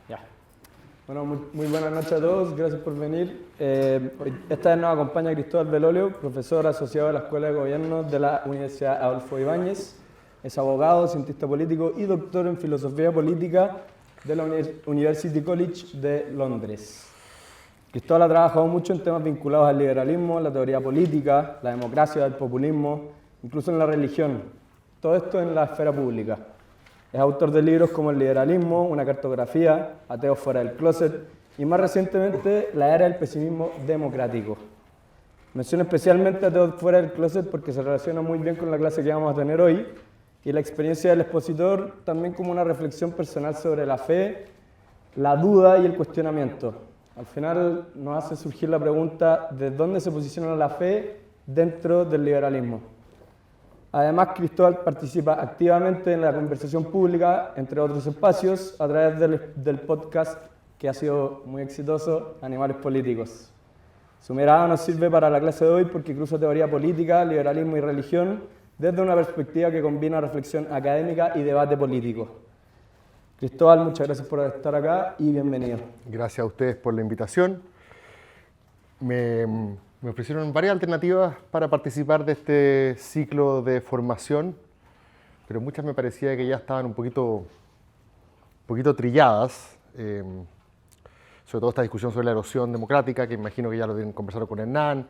Ya. Bueno, muy buenas noches a todos, gracias por venir. Esta vez nos acompaña Cristóbal Belolio, profesor asociado de la Escuela de Gobierno de la Universidad Adolfo Ibáñez. Es abogado, cientista político y doctor en filosofía política de la University College de Londres. Cristóbal ha trabajado mucho en temas vinculados al liberalismo, la teoría política, la democracia, el populismo, incluso en la religión. Todo esto en la esfera pública. Es autor de libros como El liberalismo, una cartografía, Ateos fuera del closet y más recientemente La era del pesimismo democrático. Menciono especialmente Ateos fuera del closet porque se relaciona muy bien con la clase que vamos a tener hoy y la experiencia del expositor también como una reflexión personal sobre la fe, la duda y el cuestionamiento. Al final nos hace surgir la pregunta de dónde se posiciona la fe dentro del liberalismo. Además, Cristóbal participa activamente en la conversación pública, entre otros espacios, a través del podcast que ha sido muy exitoso, Animales Políticos. Su mirada nos sirve para la clase de hoy porque cruza teoría política, liberalismo y religión desde una perspectiva que combina reflexión académica y debate político. Cristóbal, muchas gracias por estar acá y bienvenido. Gracias a ustedes por la invitación. Me ofrecieron varias alternativas para participar de este ciclo de formación, pero muchas me parecía que ya estaban un poquito trilladas, sobre todo esta discusión sobre la erosión democrática, que imagino que ya lo habían conversado con Hernán.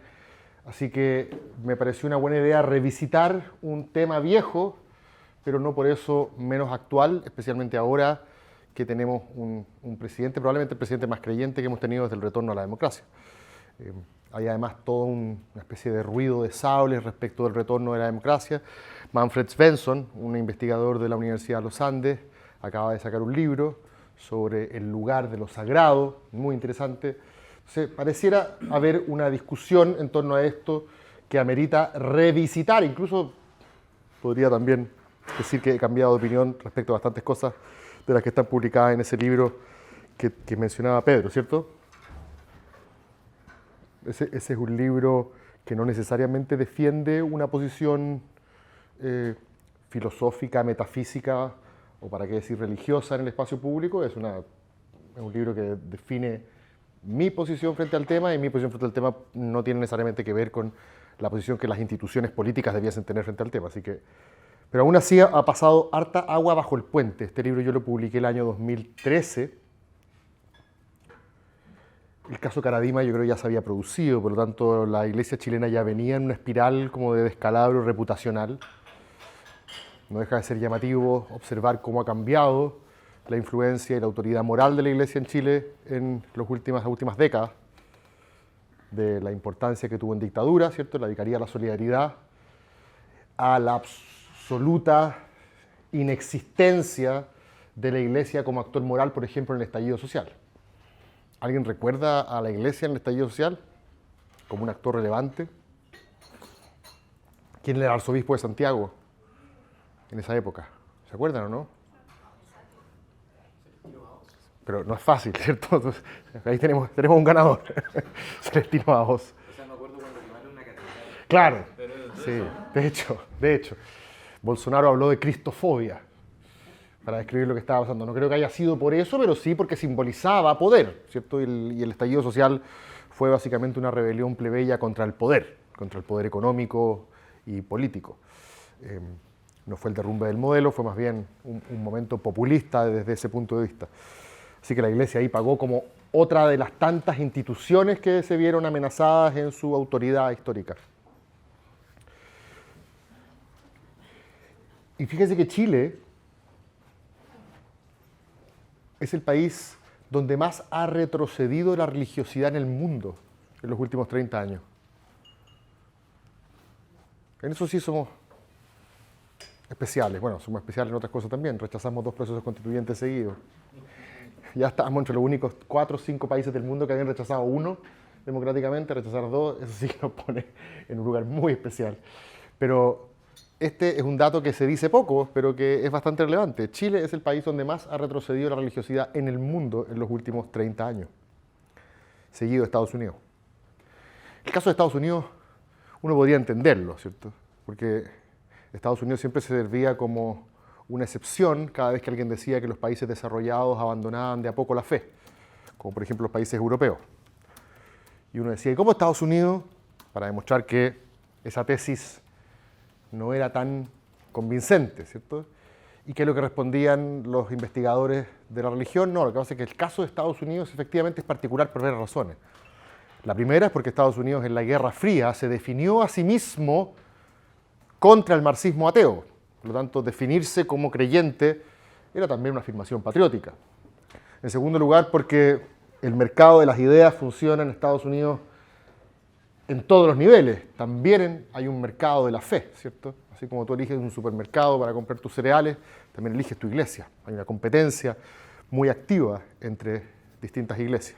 Así que me pareció una buena idea revisitar un tema viejo, pero no por eso menos actual, especialmente ahora que tenemos un presidente, probablemente el presidente más creyente que hemos tenido desde el retorno a la democracia. Hay además toda una especie de ruido de sables respecto del retorno de la democracia. Manfred Svensson, un investigador de la Universidad de los Andes, acaba de sacar un libro sobre el lugar de lo sagrado, muy interesante. Entonces, pareciera haber una discusión en torno a esto que amerita revisitar. Incluso podría también decir que he cambiado de opinión respecto a bastantes cosas de las que están publicadas en ese libro que mencionaba Pedro, ¿cierto? Ese es un libro que no necesariamente defiende una posición filosófica, metafísica o para qué decir religiosa en el espacio público. Es un libro que define mi posición frente al tema y mi posición frente al tema no tiene necesariamente que ver con la posición que las instituciones políticas debiesen tener frente al tema. Pero aún así ha pasado harta agua bajo el puente. Este libro yo lo publiqué el año 2013. El caso Caradima yo creo ya se había producido, por lo tanto la iglesia chilena ya venía en una espiral como de descalabro reputacional. No deja de ser llamativo observar cómo ha cambiado la influencia y la autoridad moral de la iglesia en Chile en las últimas décadas, de la importancia que tuvo en dictadura, ¿cierto? La dedicaría a la solidaridad, a la absoluta inexistencia de la iglesia como actor moral, por ejemplo, en el estallido social. ¿Alguien recuerda a la iglesia en el estallido social como un actor relevante? ¿Quién era el arzobispo de Santiago en esa época? ¿Se acuerdan o no? Pero no es fácil, ¿cierto? Entonces, ahí tenemos un ganador, Celestino Bauhaus. O sea, me acuerdo cuando quemaron una catedral. Claro, Pero sí, de hecho. Bolsonaro habló de cristofobia para describir lo que estaba pasando. No creo que haya sido por eso, pero sí porque simbolizaba poder, ¿cierto? Y el estallido social fue básicamente una rebelión plebeya contra el poder económico y político. No fue el derrumbe del modelo, fue más bien un momento populista desde ese punto de vista. Así que la iglesia ahí pagó como otra de las tantas instituciones que se vieron amenazadas en su autoridad histórica. Y fíjense que Chile es el país donde más ha retrocedido la religiosidad en el mundo en los últimos 30 años. En eso sí somos especiales. Bueno, somos especiales en otras cosas también. Rechazamos 2 procesos constituyentes seguidos. Ya estamos entre los únicos 4 o 5 países del mundo que habían rechazado 1 democráticamente. Rechazar 2, eso sí que nos pone en un lugar muy especial. Pero este es un dato que se dice poco, pero que es bastante relevante. Chile es el país donde más ha retrocedido la religiosidad en el mundo en los últimos 30 años, seguido de Estados Unidos. El caso de Estados Unidos, uno podría entenderlo, ¿cierto? Porque Estados Unidos siempre se servía como una excepción cada vez que alguien decía que los países desarrollados abandonaban de a poco la fe, como por ejemplo los países europeos. Y uno decía, ¿y cómo Estados Unidos? Para demostrar que esa tesis no era tan convincente, ¿cierto? ¿Y qué es lo que respondían los investigadores de la religión? No, lo que pasa es que el caso de Estados Unidos efectivamente es particular por varias razones. La primera es porque Estados Unidos en la Guerra Fría se definió a sí mismo contra el marxismo ateo. Por lo tanto, definirse como creyente era también una afirmación patriótica. En segundo lugar, porque el mercado de las ideas funciona en Estados Unidos en todos los niveles. También hay un mercado de la fe, ¿cierto? Así como tú eliges un supermercado para comprar tus cereales, también eliges tu iglesia. Hay una competencia muy activa entre distintas iglesias.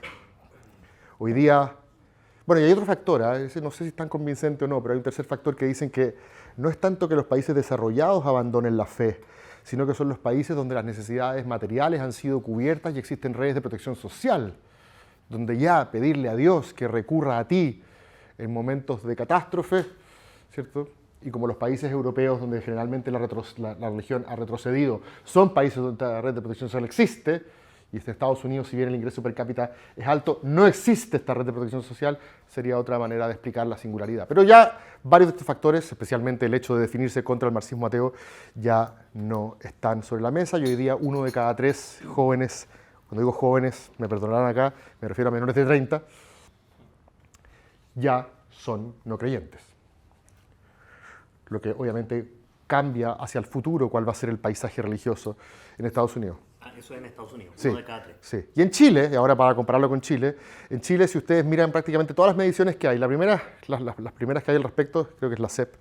Hoy día, bueno, y hay otro factor, ese no sé si es tan convincente o no, pero hay un tercer factor que dicen que no es tanto que los países desarrollados abandonen la fe, sino que son los países donde las necesidades materiales han sido cubiertas y existen redes de protección social, donde ya pedirle a Dios que recurra a ti en momentos de catástrofe, ¿cierto? Y como los países europeos donde generalmente la religión ha retrocedido, son países donde la red de protección social existe, y en Estados Unidos, si bien el ingreso per cápita es alto, no existe esta red de protección social, sería otra manera de explicar la singularidad. Pero ya varios de estos factores, especialmente el hecho de definirse contra el marxismo ateo, ya no están sobre la mesa, y hoy día 1 de cada 3 jóvenes, cuando digo jóvenes, me perdonarán acá, me refiero a menores de 30, ya son no creyentes. Lo que obviamente cambia hacia el futuro cuál va a ser el paisaje religioso en Estados Unidos. Eso es en Estados Unidos, Sí, 1 de cada 3. sí. Y en Chile, y ahora para compararlo con Chile, en Chile si ustedes miran prácticamente todas las mediciones que hay, las primeras que hay al respecto, creo que es la CEP,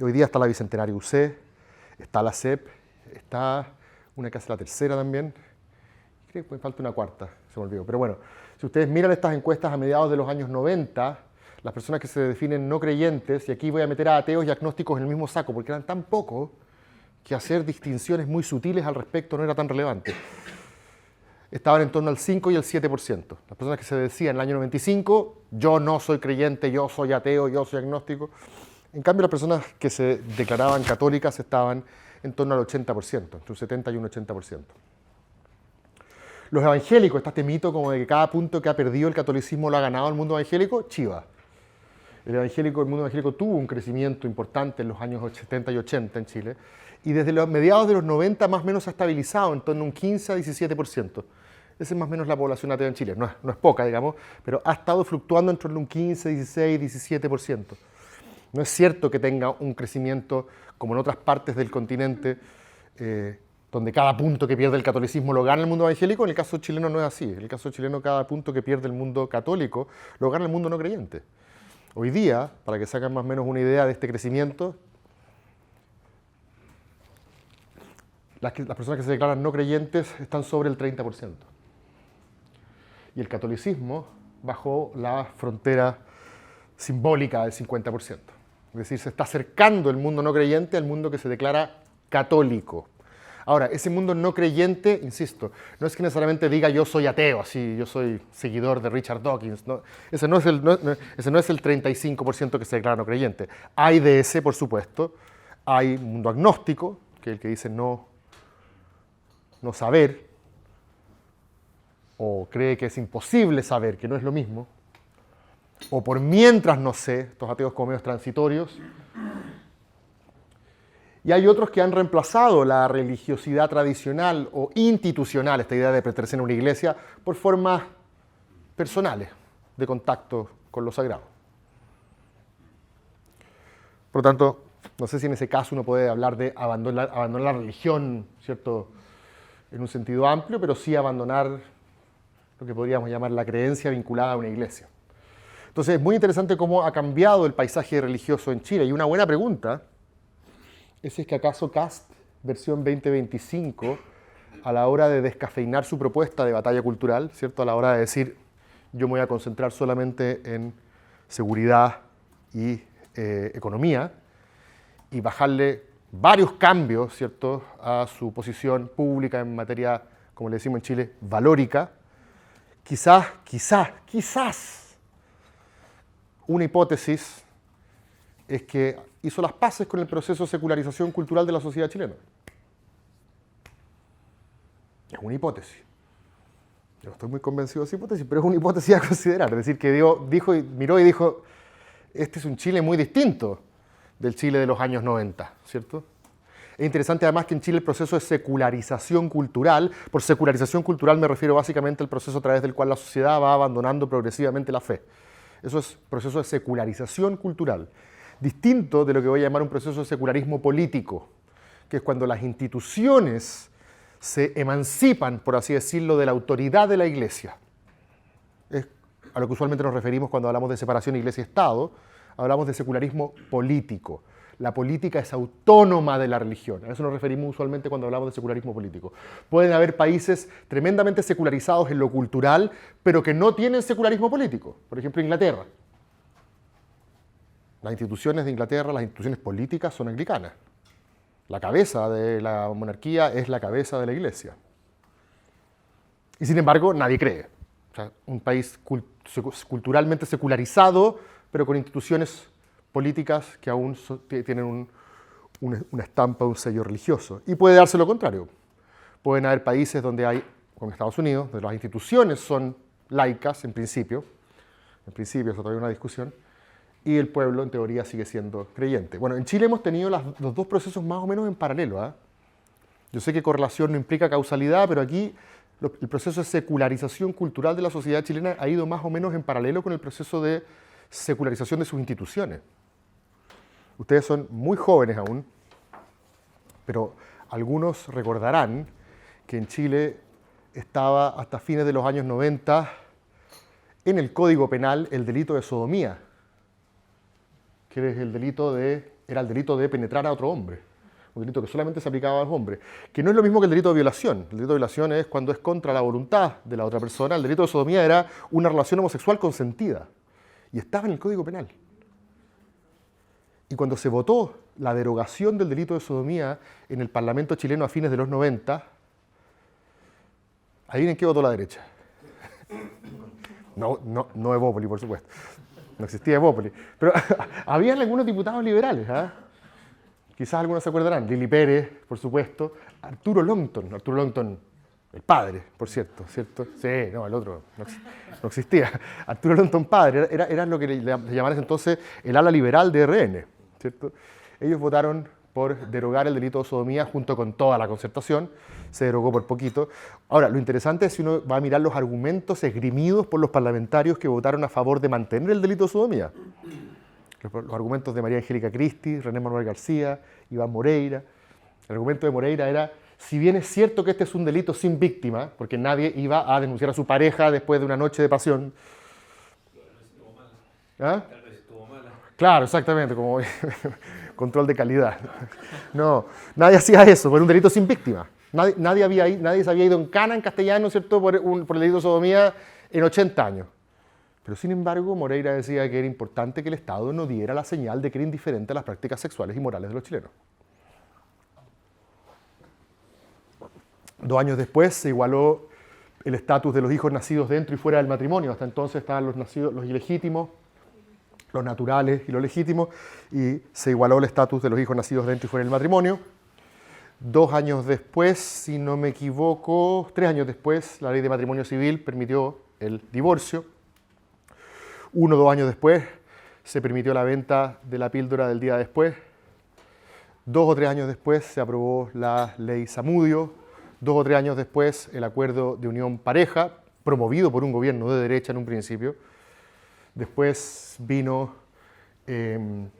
hoy día está la Bicentenario UC, está la CEP, está una que hace la tercera también, creo que me falta una cuarta, se me olvidó, pero bueno, si ustedes miran estas encuestas a mediados de los años 90, las personas que se definen no creyentes, y aquí voy a meter a ateos y agnósticos en el mismo saco, porque eran tan pocos, que hacer distinciones muy sutiles al respecto no era tan relevante. Estaban en torno al 5 y el 7%. Las personas que se decían en el año 95, yo no soy creyente, yo soy ateo, yo soy agnóstico. En cambio, las personas que se declaraban católicas estaban en torno al 80%, entre un 70 y un 80%. Los evangélicos, está este mito como de que cada punto que ha perdido el catolicismo lo ha ganado el mundo evangélico, chiva. El mundo evangélico tuvo un crecimiento importante en los años 70 y 80 en Chile, y desde los mediados de los 90 más o menos se ha estabilizado en torno a un 15 a 17%. Esa es más o menos la población atea en Chile. No es poca, digamos, pero ha estado fluctuando entre un 15, 16, 17%. No es cierto que tenga un crecimiento como en otras partes del continente, donde cada punto que pierde el catolicismo lo gana el mundo evangélico. En el caso chileno no es así. En el caso chileno cada punto que pierde el mundo católico lo gana el mundo no creyente. Hoy día, para que saquen más o menos una idea de este crecimiento, las personas que se declaran no creyentes están sobre el 30%. Y el catolicismo bajó la frontera simbólica del 50%. Es decir, se está acercando el mundo no creyente al mundo que se declara católico. Ahora, ese mundo no creyente, insisto, no es que necesariamente diga yo soy ateo, así, yo soy seguidor de Richard Dawkins. No, ese no es el 35% que se declara no creyente. Hay de ese, por supuesto. Hay un mundo agnóstico, que es el que dice no saber, o cree que es imposible saber, que no es lo mismo, o por mientras no sé, estos ateos como medios transitorios. Y hay otros que han reemplazado la religiosidad tradicional o institucional, esta idea de pertenecer a una iglesia, por formas personales de contacto con lo sagrado. Por lo tanto, no sé si en ese caso uno puede hablar de abandonar la religión, ¿cierto?, en un sentido amplio, pero sí abandonar lo que podríamos llamar la creencia vinculada a una iglesia. Entonces, es muy interesante cómo ha cambiado el paisaje religioso en Chile. Y una buena pregunta es si es que acaso Kast, versión 2025, a la hora de descafeinar su propuesta de batalla cultural, ¿cierto?, a la hora de decir yo me voy a concentrar solamente en seguridad y economía, y bajarle varios cambios, ¿cierto?, a su posición pública en materia, como le decimos en Chile, valórica, quizás, una hipótesis es que hizo las paces con el proceso de secularización cultural de la sociedad chilena. Es una hipótesis. Yo no estoy muy convencido de esa hipótesis, pero es una hipótesis a considerar. Es decir, que dijo, miró y dijo, este es un Chile muy distinto del Chile de los años 90, ¿cierto? Es interesante además que en Chile el proceso de secularización cultural, por secularización cultural me refiero básicamente al proceso a través del cual la sociedad va abandonando progresivamente la fe. Eso es proceso de secularización cultural, distinto de lo que voy a llamar un proceso de secularismo político, que es cuando las instituciones se emancipan, por así decirlo, de la autoridad de la Iglesia. Es a lo que usualmente nos referimos cuando hablamos de separación Iglesia-Estado, hablamos de secularismo político. La política es autónoma de la religión. A eso nos referimos usualmente cuando hablamos de secularismo político. Pueden haber países tremendamente secularizados en lo cultural, pero que no tienen secularismo político. Por ejemplo, Inglaterra. Las instituciones de Inglaterra, las instituciones políticas son anglicanas. La cabeza de la monarquía es la cabeza de la Iglesia. Y sin embargo, nadie cree. O sea, un país culturalmente secularizado, pero con instituciones políticas que aún tienen una estampa, un sello religioso. Y puede darse lo contrario. Pueden haber países donde hay, como Estados Unidos, donde las instituciones son laicas en principio eso todavía es una discusión, y el pueblo en teoría sigue siendo creyente. Bueno, en Chile hemos tenido los dos procesos más o menos en paralelo, ¿eh? Yo sé que correlación no implica causalidad, pero aquí el proceso de secularización cultural de la sociedad chilena ha ido más o menos en paralelo con el proceso de secularización de sus instituciones. Ustedes son muy jóvenes aún, pero algunos recordarán que en Chile estaba hasta fines de los años 90 en el Código Penal el delito de sodomía, que es era el delito de penetrar a otro hombre, un delito que solamente se aplicaba a los hombres, que no es lo mismo que el delito de violación. El delito de violación es cuando es contra la voluntad de la otra persona. El delito de sodomía era una relación homosexual consentida y estaba en el Código Penal. Y cuando se votó la derogación del delito de sodomía en el Parlamento chileno a fines de los 90, adivinen qué votó la derecha. No Evópoli, por supuesto. No existía Evópoli. Pero habían algunos diputados liberales, ¿eh? Quizás algunos se acordarán. Lili Pérez, por supuesto. Arturo Longton, el padre, por cierto, ¿cierto? Sí, no, el otro no existía. Arturo Longton padre, era lo que le llamaban entonces el ala liberal de RN, ¿cierto? Ellos votaron por derogar el delito de sodomía junto con toda la concertación. Se derogó por poquito. Ahora, lo interesante es si uno va a mirar los argumentos esgrimidos por los parlamentarios que votaron a favor de mantener el delito de sodomía. Los argumentos de María Angélica Cristi, René Manuel García, Iván Moreira. El argumento de Moreira era, si bien es cierto que este es un delito sin víctima, porque nadie iba a denunciar a su pareja después de una noche de pasión. ¿Ah? Tal vez estuvo mala. Claro, exactamente, como control de calidad. No, nadie hacía eso, por un delito sin víctima. Nadie se había ido en cana en castellano, ¿cierto?, por el delito de sodomía en 80 años. Pero sin embargo, Moreira decía que era importante que el Estado no diera la señal de que era indiferente a las prácticas sexuales y morales de los chilenos. 2 años después se igualó el estatus de los hijos nacidos dentro y fuera del matrimonio. Hasta entonces estaban los ilegítimos, los naturales y los legítimos, y se igualó el estatus de los hijos nacidos dentro y fuera del matrimonio. 2 años después, si no me equivoco, 3 años después, la ley de matrimonio civil permitió el divorcio. 1 o 2 años después, se permitió la venta de la píldora del día después. 2 o 3 años después, se aprobó la ley Zamudio. 2 o 3 años después, el acuerdo de unión pareja, promovido por un gobierno de derecha en un principio. Después vino el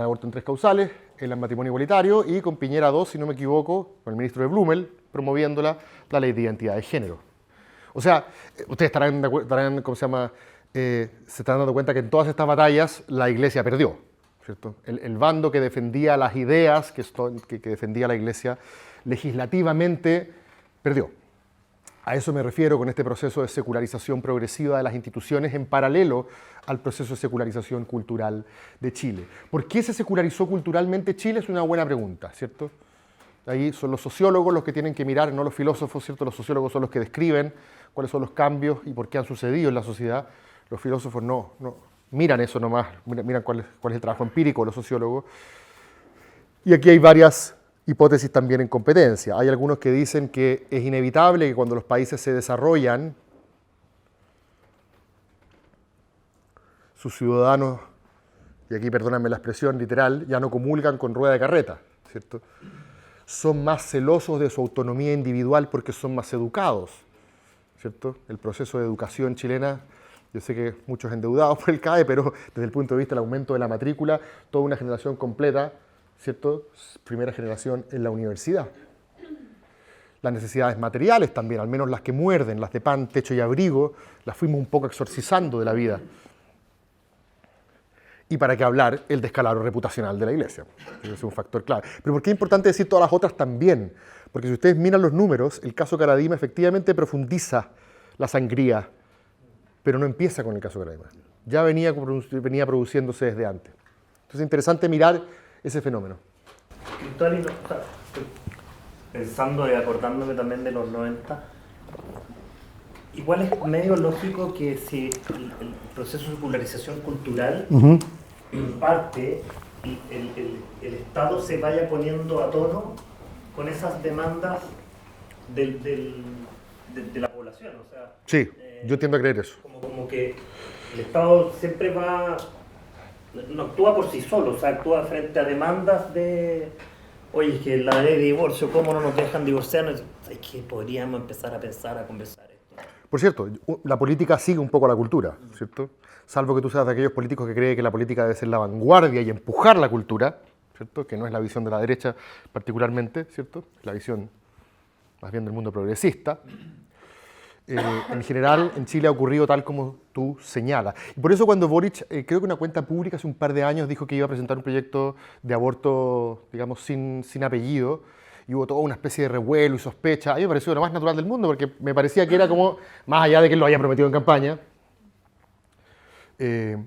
aborto en 3 causales, el matrimonio igualitario y con Piñera II, si no me equivoco, con el ministro de Blumel, promoviendo la ley de identidad de género. O sea, ustedes estarán ¿cómo se llama? Se están dando cuenta que en todas estas batallas la Iglesia perdió, ¿cierto? El bando que defendía las ideas que defendía la Iglesia legislativamente perdió. A eso me refiero con este proceso de secularización progresiva de las instituciones en paralelo al proceso de secularización cultural de Chile. ¿Por qué se secularizó culturalmente Chile? Es una buena pregunta, ¿cierto? Ahí son los sociólogos los que tienen que mirar, no los filósofos, ¿cierto? Los sociólogos son los que describen cuáles son los cambios y por qué han sucedido en la sociedad. Los filósofos no miran eso nomás, miran cuál es el trabajo empírico de los sociólogos. Y aquí hay varias hipótesis también en competencia. Hay algunos que dicen que es inevitable que cuando los países se desarrollan, sus ciudadanos, y aquí perdónenme la expresión literal, ya no comulgan con rueda de carreta, ¿cierto? Son más celosos de su autonomía individual porque son más educados, ¿cierto? El proceso de educación chilena, yo sé que muchos endeudados por el CAE, pero desde el punto de vista del aumento de la matrícula, toda una generación completa, ¿cierto? Primera generación en la universidad. Las necesidades materiales también, al menos las que muerden, las de pan, techo y abrigo, las fuimos un poco exorcizando de la vida. Y para qué hablar el descalabro reputacional de la Iglesia. Ese es un factor clave. Pero ¿por qué es importante decir todas las otras también? Porque si ustedes miran los números, el caso Caradima efectivamente profundiza la sangría, pero no empieza con el caso Caradima. Ya venía produciéndose desde antes. Entonces es interesante mirar ese fenómeno. Cristóbal, pensando y acordándome también de los 90, igual es medio lógico que si el proceso de popularización cultural parte y el Estado se vaya poniendo a tono con esas demandas de la población. O sea, Sí, yo tiendo a creer eso. Como que el Estado siempre no actúa por sí solo, o sea, actúa frente a demandas de, oye, que la ley de divorcio, ¿cómo no nos dejan divorciarnos? Es que podríamos empezar a pensar, a conversar esto. Por cierto, la política sigue un poco la cultura, ¿cierto? Salvo que tú seas de aquellos políticos que creen que la política debe ser la vanguardia y empujar la cultura, ¿cierto? Que no es la visión de la derecha particularmente, ¿cierto? La visión más bien del mundo progresista. En general, en Chile ha ocurrido tal como tú señalas. Y por eso cuando Boric, creo que una cuenta pública hace un par de años, dijo que iba a presentar un proyecto de aborto, digamos, sin apellido, y hubo toda una especie de revuelo y sospecha. A mí me pareció lo más natural del mundo, porque me parecía que era como, más allá de que él lo haya prometido en campaña,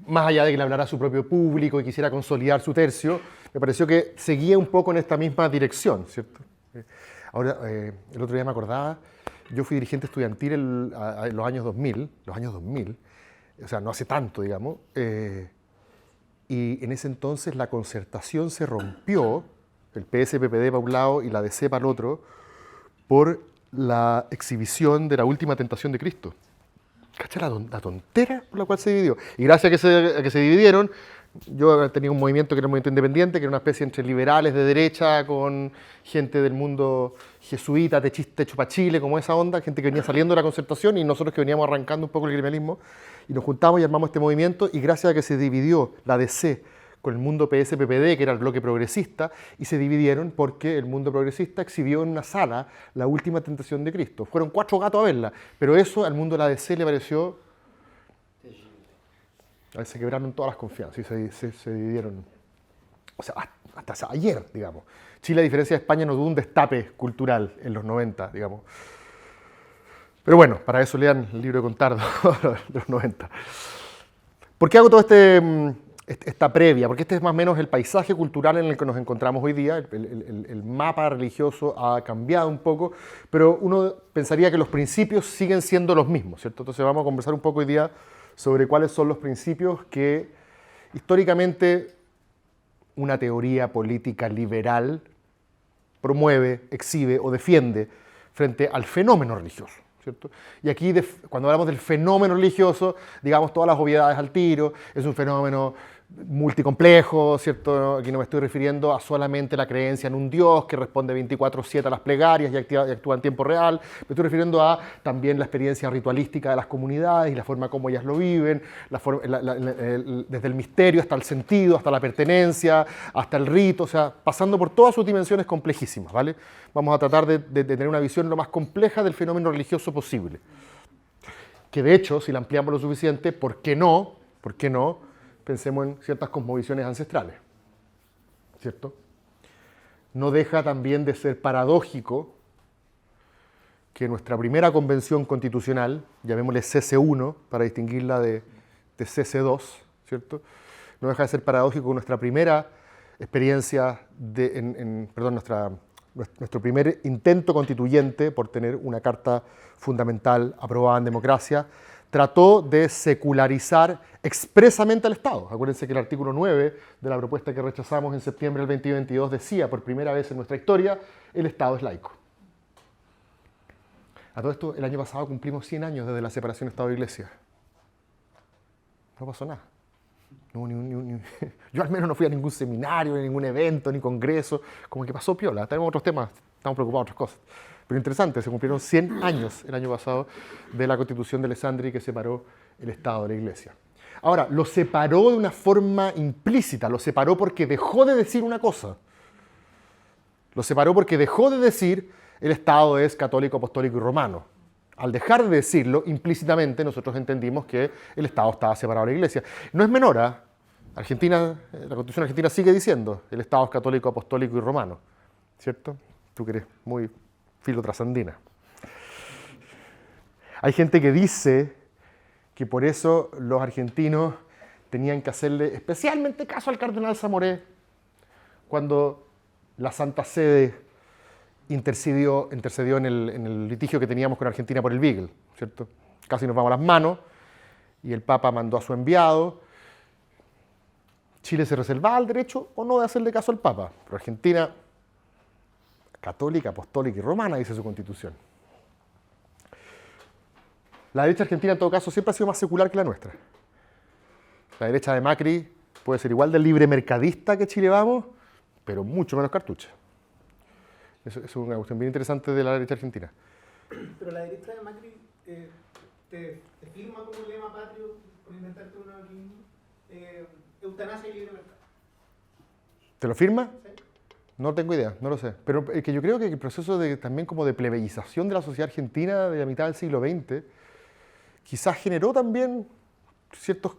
más allá de que le hablara a su propio público y quisiera consolidar su tercio, me pareció que seguía un poco en esta misma dirección, ¿cierto? Ahora, el otro día me acordaba, yo fui dirigente estudiantil en los años 2000, o sea, no hace tanto, digamos, y en ese entonces la concertación se rompió, el PSPPD para un lado y la DC para el otro, por la exhibición de la última tentación de Cristo. ¿Cacha la tontera por la cual se dividió? Y gracias a que se dividieron, yo tenía un movimiento que era un movimiento independiente, que era una especie entre liberales de derecha con gente del mundo jesuita, techo pa' Chile, como esa onda, gente que venía saliendo de la concertación y nosotros que veníamos arrancando un poco el gremialismo, y nos juntamos y armamos este movimiento, y gracias a que se dividió la DC con el mundo PSPPD, que era el bloque progresista, y se dividieron porque el mundo progresista exhibió en una sala la última tentación de Cristo. Fueron 4 gatos a verla, pero eso al mundo de la DC le pareció... Se quebraron todas las confianzas y se dividieron, o sea, hasta ayer, digamos. Chile, a diferencia de España, no tuvo un destape cultural en los 90, digamos. Pero bueno, para eso lean el libro de Contardo de los 90. ¿Por qué hago todo esta previa? Porque este es más o menos el paisaje cultural en el que nos encontramos hoy día. El mapa religioso ha cambiado un poco, pero uno pensaría que los principios siguen siendo los mismos, ¿cierto? Entonces vamos a conversar un poco hoy día sobre cuáles son los principios que históricamente una teoría política liberal promueve, exhibe o defiende frente al fenómeno religioso, ¿cierto? Y aquí, cuando hablamos del fenómeno religioso, digamos todas las obviedades al tiro, es un fenómeno multicomplejo, ¿cierto? Aquí no me estoy refiriendo a solamente la creencia en un Dios que responde 24/7 a las plegarias y actúa en tiempo real, me estoy refiriendo a también la experiencia ritualística de las comunidades y la forma como ellas lo viven, desde el misterio hasta el sentido, hasta la pertenencia, hasta el rito, o sea, pasando por todas sus dimensiones complejísimas, ¿vale? Vamos a tratar de tener una visión lo más compleja del fenómeno religioso posible. Que de hecho, si la ampliamos lo suficiente, ¿por qué no? Pensemos en ciertas cosmovisiones ancestrales, ¿cierto? No deja también de ser paradójico que nuestra primera convención constitucional, llamémosle CC1 para distinguirla de CC2, ¿cierto? No deja de ser paradójico que nuestra primera experiencia, nuestro primer intento constituyente por tener una carta fundamental aprobada en democracia, trató de secularizar expresamente al Estado. Acuérdense que el artículo 9 de la propuesta que rechazamos en septiembre del 2022 decía, por primera vez en nuestra historia, el Estado es laico. A todo esto, el año pasado cumplimos 100 años desde la separación Estado-Iglesia. No pasó nada. Yo al menos no fui a ningún seminario, ni ningún evento, ni congreso. Como que pasó piola. Tenemos otros temas, estamos preocupados de otras cosas. Pero interesante, se cumplieron 100 años el año pasado de la Constitución de Alessandri que separó el Estado de la Iglesia. Ahora, lo separó de una forma implícita, lo separó porque dejó de decir una cosa. Lo separó porque dejó de decir el Estado es católico, apostólico y romano. Al dejar de decirlo, implícitamente nosotros entendimos que el Estado estaba separado de la Iglesia. No es menor, ¿eh? Argentina, la Constitución argentina sigue diciendo el Estado es católico, apostólico y romano. ¿Cierto? Tú que eres muy filotrasandina. Hay gente que dice que por eso los argentinos tenían que hacerle especialmente caso al cardenal Zamoré cuando la Santa Sede intercedió en el litigio que teníamos con Argentina por el Beagle, ¿cierto? Casi nos vamos a las manos y el Papa mandó a su enviado. Chile se reservaba el derecho o no de hacerle caso al Papa, pero Argentina, católica, apostólica y romana, dice su constitución. La derecha argentina, en todo caso, siempre ha sido más secular que la nuestra. La derecha de Macri puede ser igual de libre mercadista que Chile Vamos, pero mucho menos cartucha. Eso es una cuestión bien interesante de la derecha argentina. Pero la derecha de Macri te firma como lema patrio, por inventarte uno aquí mismo, eutanasia y libre mercado. ¿Te lo firma? ¿Sí? No tengo idea, no lo sé. Pero es que yo creo que el proceso también como de plebeyización de la sociedad argentina de la mitad del siglo XX quizás generó también ciertos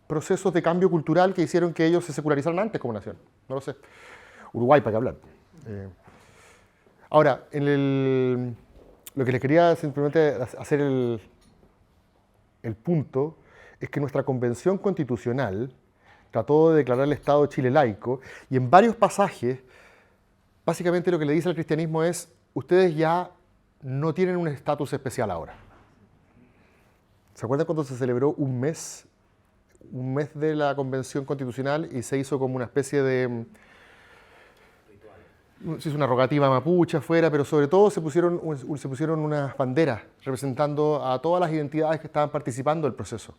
procesos de cambio cultural que hicieron que ellos se secularizaran antes como nación. No lo sé. Uruguay, para qué hablar. Ahora, lo que les quería simplemente hacer el punto es que nuestra convención constitucional trató de declarar el Estado de Chile laico y en varios pasajes, básicamente lo que le dice al cristianismo es, ustedes ya no tienen un estatus especial ahora. ¿Se acuerdan cuando se celebró un mes de la convención constitucional y se hizo como una especie de... Se hizo una rogativa mapuche afuera, pero sobre todo se pusieron unas banderas representando a todas las identidades que estaban participando del proceso.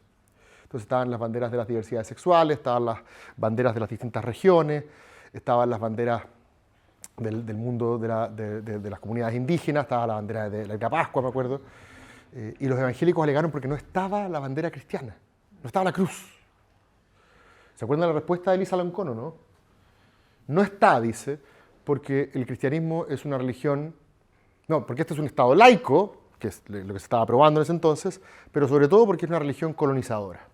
Entonces estaban las banderas de las diversidades sexuales, estaban las banderas de las distintas regiones, estaban las banderas del mundo de las comunidades indígenas, estaba la bandera de la Pascua, me acuerdo, y los evangélicos alegaron porque no estaba la bandera cristiana, no estaba la cruz. ¿Se acuerdan la respuesta de Elisa Loncón, no? No está, dice, porque el cristianismo es una religión, no, porque este es un Estado laico, que es lo que se estaba aprobando en ese entonces, pero sobre todo porque es una religión colonizadora.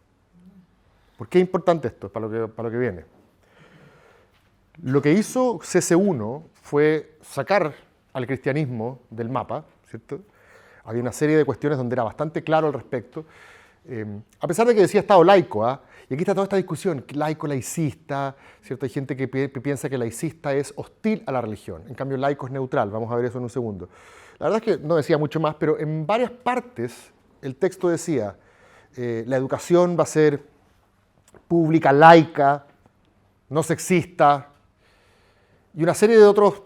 ¿Por qué es importante esto? Para lo que viene. Lo que hizo CC1 fue sacar al cristianismo del mapa, ¿cierto? Había una serie de cuestiones donde era bastante claro al respecto, a pesar de que decía Estado laico, ¿ah? Y aquí está toda esta discusión, laico, laicista, ¿cierto? Hay gente que piensa que laicista es hostil a la religión, en cambio laico es neutral, vamos a ver eso en un segundo. La verdad es que no decía mucho más, pero en varias partes el texto decía, la educación va a ser pública, laica, no sexista, y una serie de otros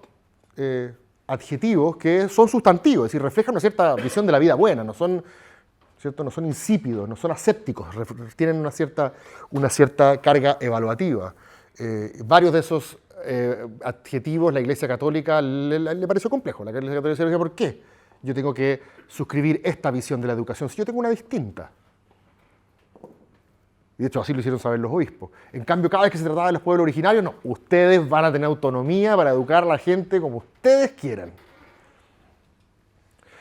adjetivos que son sustantivos, es decir, reflejan una cierta visión de la vida buena, no son, ¿cierto? No son insípidos, no son asépticos, tienen una cierta carga evaluativa. Varios de esos adjetivos la Iglesia Católica le pareció complejo. La Iglesia Católica decía, ¿por qué yo tengo que suscribir esta visión de la educación si yo tengo una distinta? Y de hecho así lo hicieron saber los obispos. En cambio, cada vez que se trataba de los pueblos originarios, no, ustedes van a tener autonomía para educar a la gente como ustedes quieran.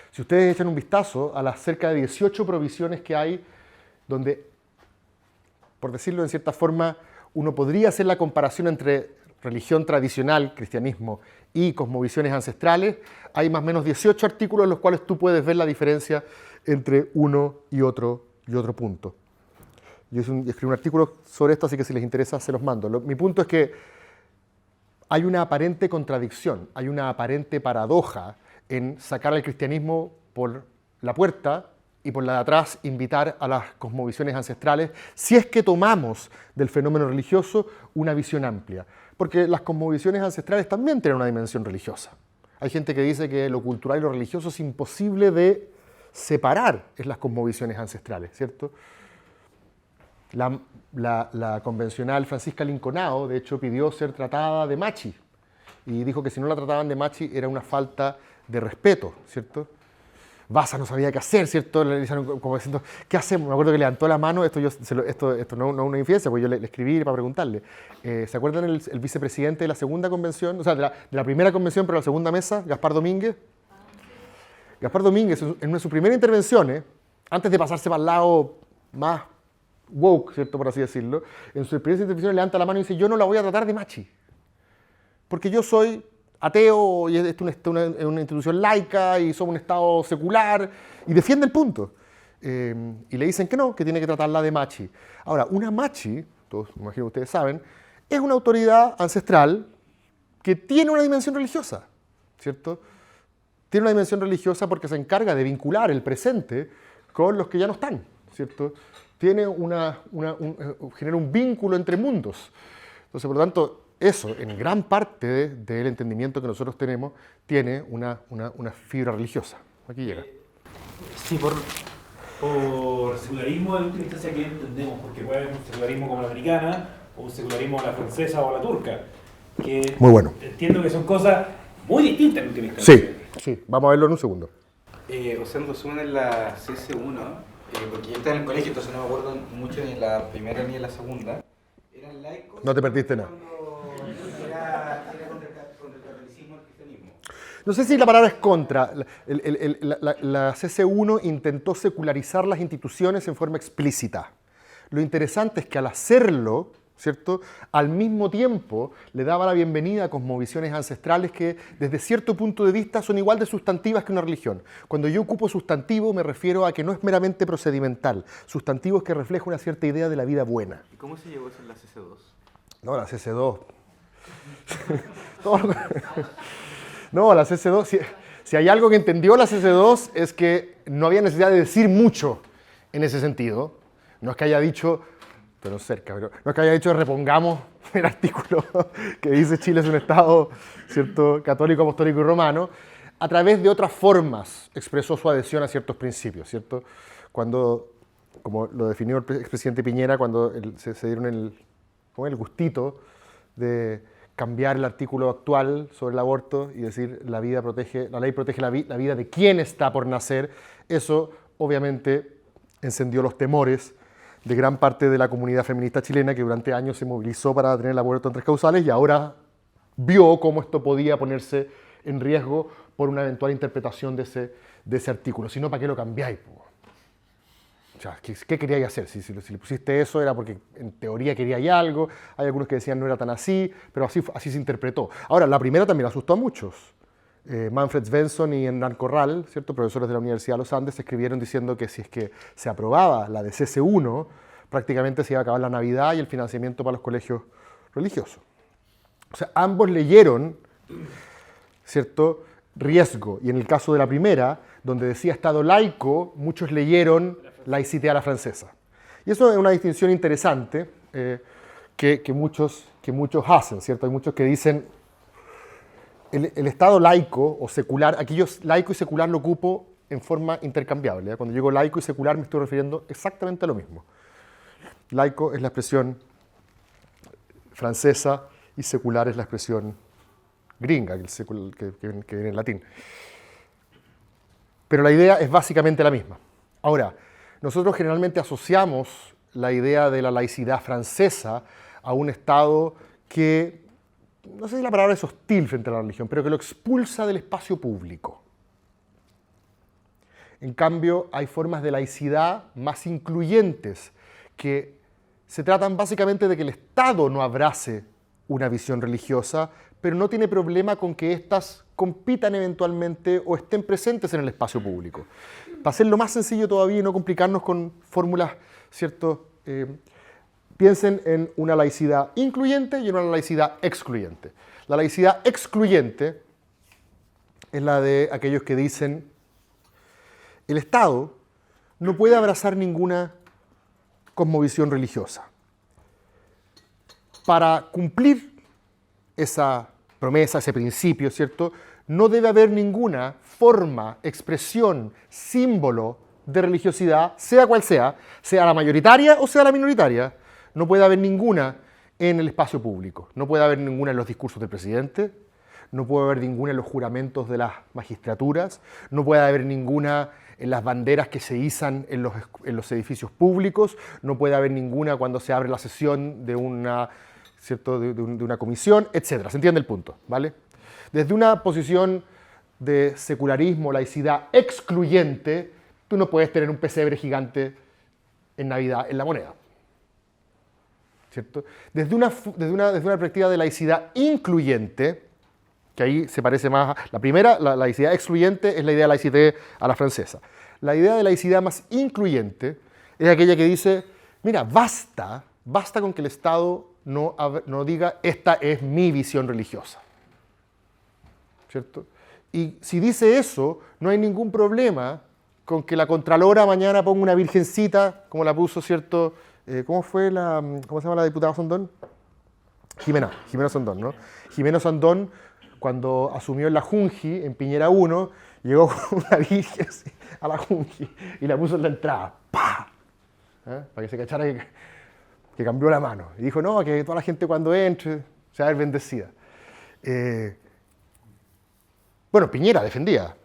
Si ustedes echan un vistazo a las cerca de 18 provisiones que hay, donde, por decirlo en cierta forma, uno podría hacer la comparación entre religión tradicional, cristianismo, y cosmovisiones ancestrales, hay más o menos 18 artículos en los cuales tú puedes ver la diferencia entre uno y otro punto. Yo escribí un artículo sobre esto, así que si les interesa se los mando. Mi punto es que hay una aparente contradicción, hay una aparente paradoja en sacar al cristianismo por la puerta y por la de atrás invitar a las cosmovisiones ancestrales, si es que tomamos del fenómeno religioso una visión amplia. Porque las cosmovisiones ancestrales también tienen una dimensión religiosa. Hay gente que dice que lo cultural y lo religioso es imposible de separar en las cosmovisiones ancestrales, ¿cierto? La convencional Francisca Linconao, de hecho, pidió ser tratada de machi y dijo que si no la trataban de machi era una falta de respeto, ¿cierto? Baza no sabía qué hacer, ¿cierto? Le dijeron como diciendo, ¿qué hacemos? Me acuerdo que levantó la mano, esto no es una infidencia, porque yo le escribí para preguntarle. ¿Se acuerdan el vicepresidente de la segunda convención, o sea, de la primera convención, pero la segunda mesa, Gaspar Domínguez? Gaspar Domínguez, en una de sus primeras intervenciones, antes de pasarse para el lado más woke, ¿cierto? Por así decirlo, en su primera intervención levanta la mano y dice, yo no la voy a tratar de machi, porque yo soy ateo y esto es una institución laica y somos un Estado secular, y defiende el punto. Y le dicen que no, que tiene que tratarla de machi. Ahora, una machi, todos me imagino que ustedes saben, es una autoridad ancestral que tiene una dimensión religiosa, ¿cierto? Tiene una dimensión religiosa porque se encarga de vincular el presente con los que ya no están, ¿cierto? Tiene genera un vínculo entre mundos. Entonces, por lo tanto, eso, en gran parte del entendimiento que nosotros tenemos, tiene una fibra religiosa. Aquí llega. Sí, por secularismo de última instancia que entendemos, porque puede haber un secularismo como la americana, o un secularismo a la francesa o a la turca, que Muy bueno. entiendo que son cosas muy distintas en última instancia. Sí, vamos a verlo en un segundo. O sea, en resumen, en la CS1, porque yo estaba en el colegio, entonces no me acuerdo mucho ni en la primera ni en la segunda, eran laicos. No te perdiste nada. Era contra el catolicismo y el cristianismo. No sé si la palabra es contra. La CC1 intentó secularizar las instituciones en forma explícita. Lo interesante es que al hacerlo, ¿cierto?, al mismo tiempo le daba la bienvenida a cosmovisiones ancestrales que desde cierto punto de vista son igual de sustantivas que una religión. Cuando yo ocupo sustantivo me refiero a que no es meramente procedimental. Sustantivo es que refleja una cierta idea de la vida buena. ¿Y cómo se llevó eso en la CC2? No, la CC2. No, la CC2, si hay algo que entendió la CC2 es que no había necesidad de decir mucho en ese sentido. No es que haya dicho, pero cerca, pero no es que haya dicho repongamos el artículo que dice Chile es un Estado, ¿cierto?, católico, apostólico y romano. A través de otras formas expresó su adhesión a ciertos principios, ¿cierto? Cuando, como lo definió el expresidente Piñera, cuando se dieron el gustito de cambiar el artículo actual sobre el aborto y decir la ley protege la vida de quien está por nacer, eso obviamente encendió los temores de gran parte de la comunidad feminista chilena que durante años se movilizó para tener el aborto en 3 causales y ahora vio cómo esto podía ponerse en riesgo por una eventual interpretación de ese artículo. Si no, ¿para qué lo cambiáis? O sea, ¿qué queríais hacer? Si le pusiste eso era porque en teoría queríais algo, hay algunos que decían no era tan así, pero así se interpretó. Ahora, la primera también asustó a muchos. Manfred Svensson y Hernán Corral, ¿cierto?, profesores de la Universidad de los Andes, escribieron diciendo que si es que se aprobaba la de CC1, prácticamente se iba a acabar la Navidad y el financiamiento para los colegios religiosos. O sea, ambos leyeron, ¿cierto?, riesgo. Y en el caso de la primera, donde decía Estado laico, muchos leyeron laicité a la francesa. Y eso es una distinción interesante que muchos hacen, ¿cierto? Hay muchos que dicen el Estado laico o secular, aquí yo laico y secular lo ocupo en forma intercambiable. Cuando digo laico y secular me estoy refiriendo exactamente a lo mismo. Laico es la expresión francesa y secular es la expresión gringa, que viene en latín. Pero la idea es básicamente la misma. Ahora, nosotros generalmente asociamos la idea de la laicidad francesa a un Estado que, no sé si la palabra es hostil frente a la religión, pero que lo expulsa del espacio público. En cambio, hay formas de laicidad más incluyentes que se tratan básicamente de que el Estado no abrace una visión religiosa, pero no tiene problema con que éstas compitan eventualmente o estén presentes en el espacio público. Para hacerlo más sencillo todavía y no complicarnos con fórmulas, ¿cierto? Piensen en una laicidad incluyente y en una laicidad excluyente. La laicidad excluyente es la de aquellos que dicen el Estado no puede abrazar ninguna cosmovisión religiosa. Para cumplir esa promesa, ese principio, ¿cierto?, no debe haber ninguna forma, expresión, símbolo de religiosidad, sea cual sea la mayoritaria o sea la minoritaria. No puede haber ninguna en el espacio público. No puede haber ninguna en los discursos del presidente, no puede haber ninguna en los juramentos de las magistraturas, no puede haber ninguna en las banderas que se izan en los edificios públicos, no puede haber ninguna cuando se abre la sesión de una, ¿cierto?, de una comisión, etc. ¿Se entiende el punto? ¿Vale? Desde una posición de secularismo, laicidad excluyente, tú no puedes tener un pesebre gigante en Navidad en La Moneda. ¿Cierto? Desde una perspectiva de laicidad incluyente, que ahí se parece más a la primera, la laicidad excluyente es la idea de laïcité a la francesa. La idea de laicidad más incluyente es aquella que dice, mira, basta con que el Estado no diga, esta es mi visión religiosa. ¿Cierto? Y si dice eso, no hay ningún problema con que la Contralora mañana ponga una virgencita, como la puso, ¿cierto? ¿Cómo se llama la diputada Sondón? Jimena Sondón, ¿no? Jimena Sondón, cuando asumió en la Junji, en Piñera 1, llegó con una virgen a la Junji y la puso en la entrada. ¡Pah! Para que se cachara que cambió la mano. Y dijo, no, que toda la gente cuando entre se va a ver bendecida. Bueno, Piñera defendía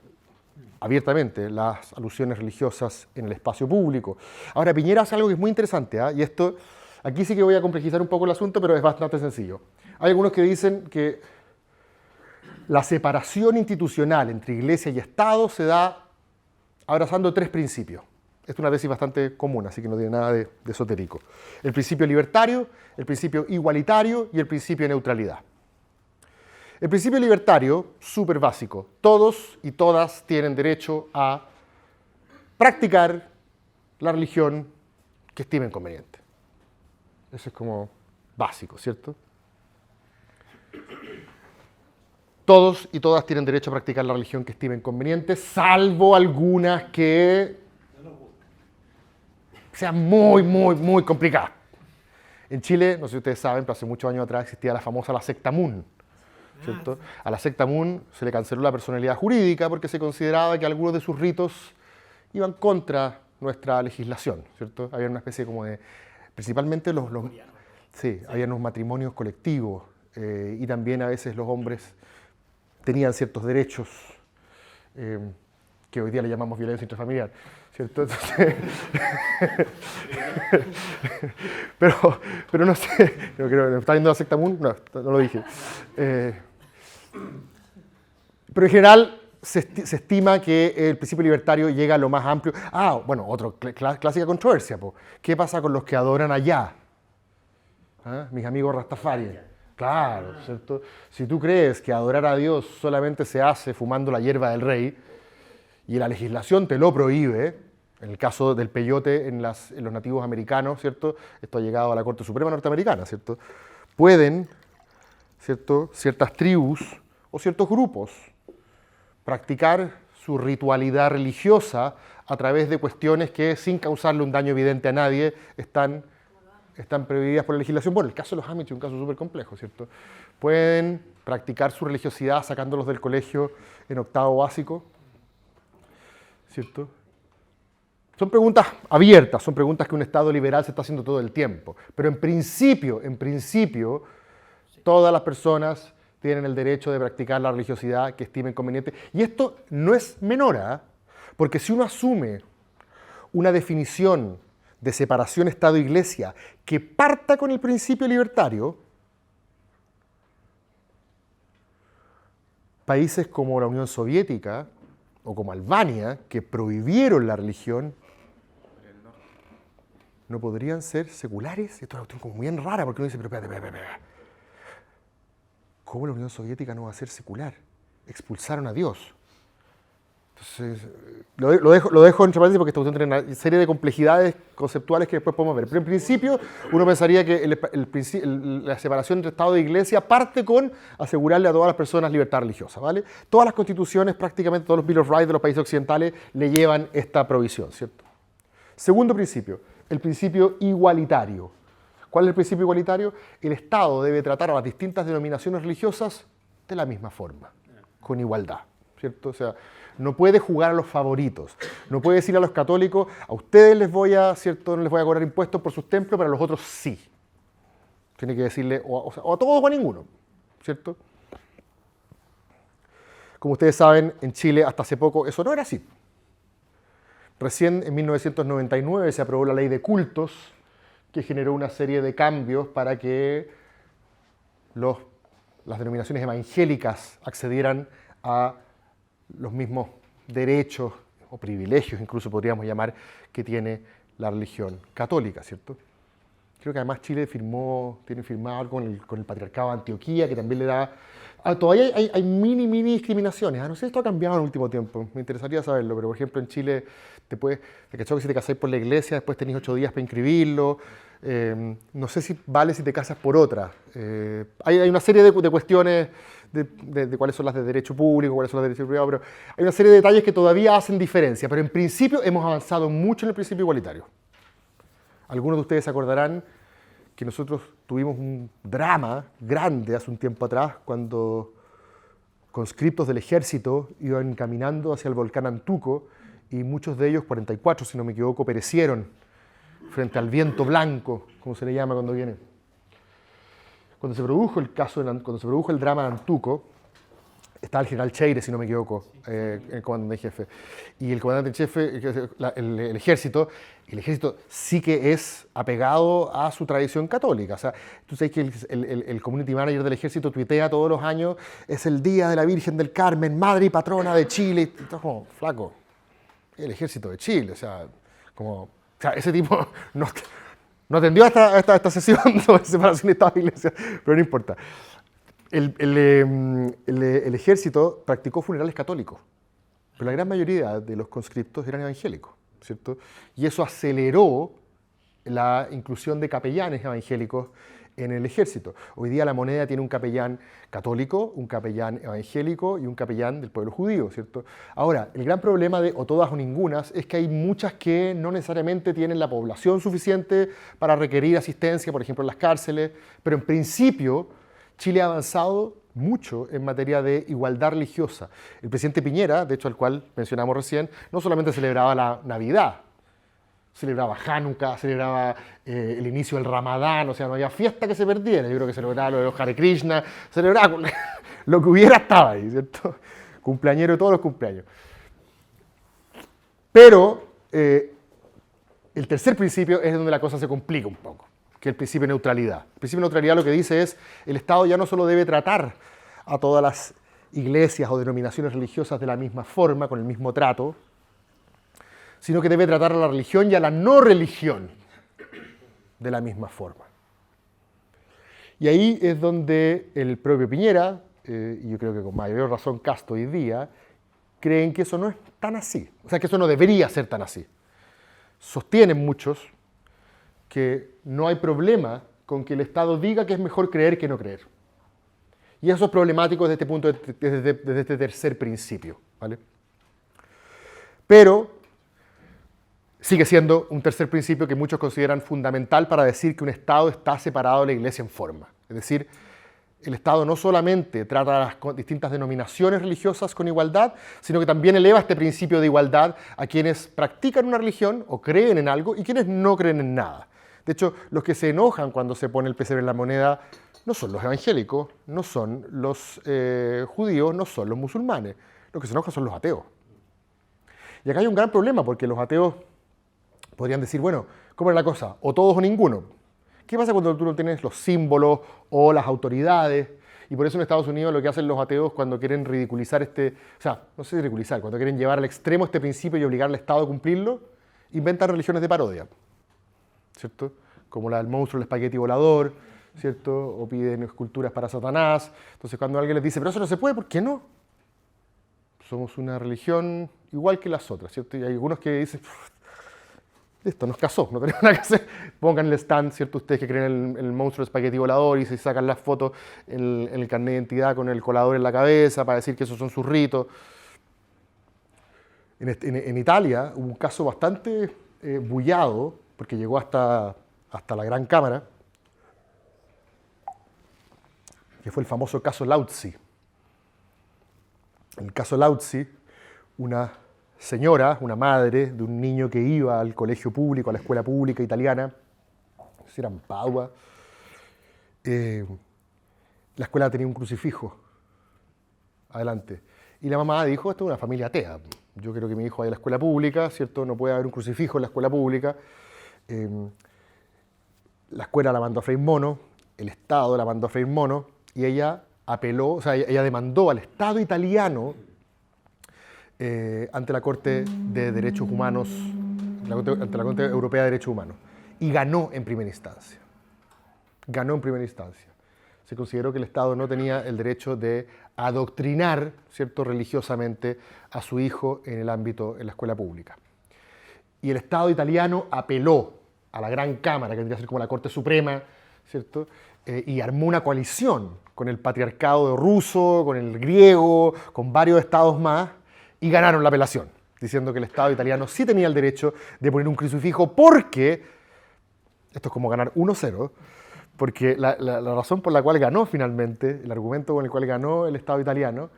abiertamente las alusiones religiosas en el espacio público. Ahora, Piñera hace algo que es muy interesante, y esto, aquí sí que voy a complejizar un poco el asunto, pero es bastante sencillo. Hay algunos que dicen que la separación institucional entre Iglesia y Estado se da abrazando 3 principios. Esta es una tesis bastante común, así que no tiene nada de esotérico. El principio libertario, el principio igualitario y el principio de neutralidad. El principio libertario, súper básico. Todos y todas tienen derecho a practicar la religión que estimen conveniente. Eso es como básico, ¿cierto? Todos y todas tienen derecho a practicar la religión que estimen conveniente, salvo algunas que sean muy complicadas. En Chile, no sé si ustedes saben, pero hace muchos años atrás existía la famosa la secta Moon, ¿cierto? A la secta Moon se le canceló la personalidad jurídica porque se consideraba que algunos de sus ritos iban contra nuestra legislación, ¿cierto? Había una especie como de, principalmente había unos matrimonios colectivos y también a veces los hombres tenían ciertos derechos que hoy día le llamamos violencia intrafamiliar, ¿cierto? Entonces, pero no sé, no creo, ¿me está viendo la secta Moon? No lo dije. Pero en general se estima que el principio libertario llega a lo más amplio. Bueno, otra clásica controversia. ¿Qué pasa con los que adoran allá? Mis amigos Rastafari. Claro, ¿cierto? Si tú crees que adorar a Dios solamente se hace fumando la hierba del rey y la legislación te lo prohíbe, en el caso del peyote en los nativos americanos, ¿cierto? Esto ha llegado a la Corte Suprema norteamericana, ¿cierto? Pueden, ¿cierto?, ciertas tribus o ciertos grupos practicar su ritualidad religiosa a través de cuestiones que, sin causarle un daño evidente a nadie, están prohibidas por la legislación. Bueno, el caso de los Amish es un caso súper complejo, ¿cierto? Pueden practicar su religiosidad sacándolos del colegio en octavo básico, ¿cierto? Son preguntas abiertas, son preguntas que un Estado liberal se está haciendo todo el tiempo. Pero en principio, todas las personas tienen el derecho de practicar la religiosidad que estimen conveniente. Y esto no es menor, porque si uno asume una definición de separación Estado-Iglesia que parta con el principio libertario, países como la Unión Soviética o como Albania, que prohibieron la religión, no podrían ser seculares. Esto es una cuestión como muy rara, porque uno dice, pero espérate. ¿Cómo la Unión Soviética no va a ser secular? Expulsaron a Dios. Entonces, lo dejo entre paréntesis porque esta cuestión tiene una serie de complejidades conceptuales que después podemos ver. Pero en principio, uno pensaría que la separación entre Estado e Iglesia parte con asegurarle a todas las personas libertad religiosa, ¿vale? Todas las constituciones, prácticamente todos los Bill of Rights de los países occidentales le llevan esta provisión, ¿cierto? Segundo principio, el principio igualitario. ¿Cuál es el principio igualitario? El Estado debe tratar a las distintas denominaciones religiosas de la misma forma, con igualdad, ¿cierto? O sea, no puede jugar a los favoritos. No puede decir a los católicos, a ustedes ¿cierto? No les voy a cobrar impuestos por sus templos, pero a los otros sí. Tiene que decirle o a todos o a ninguno, ¿cierto? Como ustedes saben, en Chile hasta hace poco eso no era así. Recién en 1999 se aprobó la ley de cultos, que generó una serie de cambios para que las denominaciones evangélicas accedieran a los mismos derechos o privilegios, incluso podríamos llamar, que tiene la religión católica, ¿cierto? Creo que además Chile tiene firmado algo con el Patriarcado de Antioquía, que también le da... todavía hay mini discriminaciones. No sé si esto ha cambiado en el último tiempo. Me interesaría saberlo, pero por ejemplo en Chile te cachó que si te casáis por la iglesia, después tenés 8 días para inscribirlo. No sé si vale si te casas por otra. Hay una serie de cuestiones de cuáles son las de derecho público, cuáles son las de derecho privado, pero hay una serie de detalles que todavía hacen diferencia. Pero en principio hemos avanzado mucho en el principio igualitario. Algunos de ustedes se acordarán que nosotros tuvimos un drama grande hace un tiempo atrás cuando conscriptos del ejército iban caminando hacia el volcán Antuco y muchos de ellos, 44 si no me equivoco, perecieron frente al viento blanco, como se le llama cuando viene. Cuando se produjo el drama de Antuco, estaba el general Cheire, si no me equivoco, el comandante en jefe. Y el comandante en jefe, el ejército sí que es apegado a su tradición católica. O sea, tú sabes que el community manager del ejército tuitea todos los años, es el día de la Virgen del Carmen, madre y patrona de Chile. Y estás como, flaco, el ejército de Chile, o sea, ese tipo no atendió a esta sesión sobre separación de Estado e Iglesia, pero no importa. El ejército practicó funerales católicos, pero la gran mayoría de los conscriptos eran evangélicos, ¿cierto? Y eso aceleró la inclusión de capellanes evangélicos en el ejército. Hoy día la moneda tiene un capellán católico, un capellán evangélico y un capellán del pueblo judío, ¿cierto? Ahora, el gran problema de o todas o ningunas es que hay muchas que no necesariamente tienen la población suficiente para requerir asistencia, por ejemplo en las cárceles, pero en principio Chile ha avanzado mucho en materia de igualdad religiosa. El presidente Piñera, de hecho al cual mencionamos recién, no solamente celebraba la Navidad, celebraba Hanukkah, celebraba el inicio del Ramadán, o sea, no había fiesta que se perdiera. Yo creo que celebraba lo de los Hare Krishna, celebraba lo que hubiera estaba ahí, ¿cierto? Cumpleañero de todos los cumpleaños. Pero el tercer principio es donde la cosa se complica un poco, que es el principio de neutralidad. El principio de neutralidad lo que dice es, el Estado ya no solo debe tratar a todas las iglesias o denominaciones religiosas de la misma forma, con el mismo trato, sino que debe tratar a la religión y a la no religión de la misma forma. Y ahí es donde el propio Piñera, y yo creo que con mayor razón Kast hoy día, creen que eso no es tan así. O sea, que eso no debería ser tan así. Sostienen muchos que no hay problema con que el Estado diga que es mejor creer que no creer. Y eso es problemático desde este punto, desde este tercer principio, ¿vale? Pero sigue siendo un tercer principio que muchos consideran fundamental para decir que un Estado está separado de la Iglesia en forma. Es decir, el Estado no solamente trata a las distintas denominaciones religiosas con igualdad, sino que también eleva este principio de igualdad a quienes practican una religión o creen en algo y quienes no creen en nada. De hecho, los que se enojan cuando se pone el pesebre en la moneda no son los evangélicos, no son los judíos, no son los musulmanes. Los que se enojan son los ateos. Y acá hay un gran problema porque los ateos podrían decir, bueno, ¿cómo es la cosa? O todos o ninguno. ¿Qué pasa cuando tú no tienes los símbolos o las autoridades? Y por eso en Estados Unidos lo que hacen los ateos cuando quieren ridiculizar no sé si ridiculizar, cuando quieren llevar al extremo este principio y obligar al Estado a cumplirlo, inventan religiones de parodia, ¿cierto? Como la del monstruo del espagueti volador, ¿cierto? O piden esculturas para Satanás. Entonces cuando alguien les dice, pero eso no se puede, ¿por qué no? Somos una religión igual que las otras, ¿cierto? Y hay algunos que dicen, listo, nos casó, no tenemos nada que hacer. Pongan el stand, ¿cierto? Ustedes que creen en el monstruo de espagueti volador y se sacan las fotos en el carnet de identidad con el colador en la cabeza para decir que esos son sus ritos. En Italia hubo un caso bastante bullado, porque llegó hasta la Gran Cámara, que fue el famoso caso Lautzi. En el caso Lautzi, una señora, una madre de un niño que iba al colegio público, a la escuela pública italiana, no sé si era en Padua, la escuela tenía un crucifijo adelante. Y la mamá dijo, esto es una familia atea, yo quiero que mi hijo vaya a la escuela pública, ¿cierto? No puede haber un crucifijo en la escuela pública. La escuela la mandó a freír mono, el Estado la mandó a freír mono, y ella apeló, o sea, ella demandó al Estado italiano ante la Corte de Derechos Humanos, ante la Corte Europea de Derechos Humanos, y ganó en primera instancia. Ganó en primera instancia. Se consideró que el Estado no tenía el derecho de adoctrinar, ¿cierto?, religiosamente a su hijo en la escuela pública. Y el Estado italiano apeló a la Gran Cámara, que tendría que ser como la Corte Suprema, ¿cierto?, y armó una coalición con el patriarcado ruso, con el griego, con varios estados más, y ganaron la apelación, diciendo que el Estado italiano sí tenía el derecho de poner un crucifijo porque, esto es como ganar 1-0, porque la razón por la cual ganó finalmente, el argumento con el cual ganó el Estado italiano,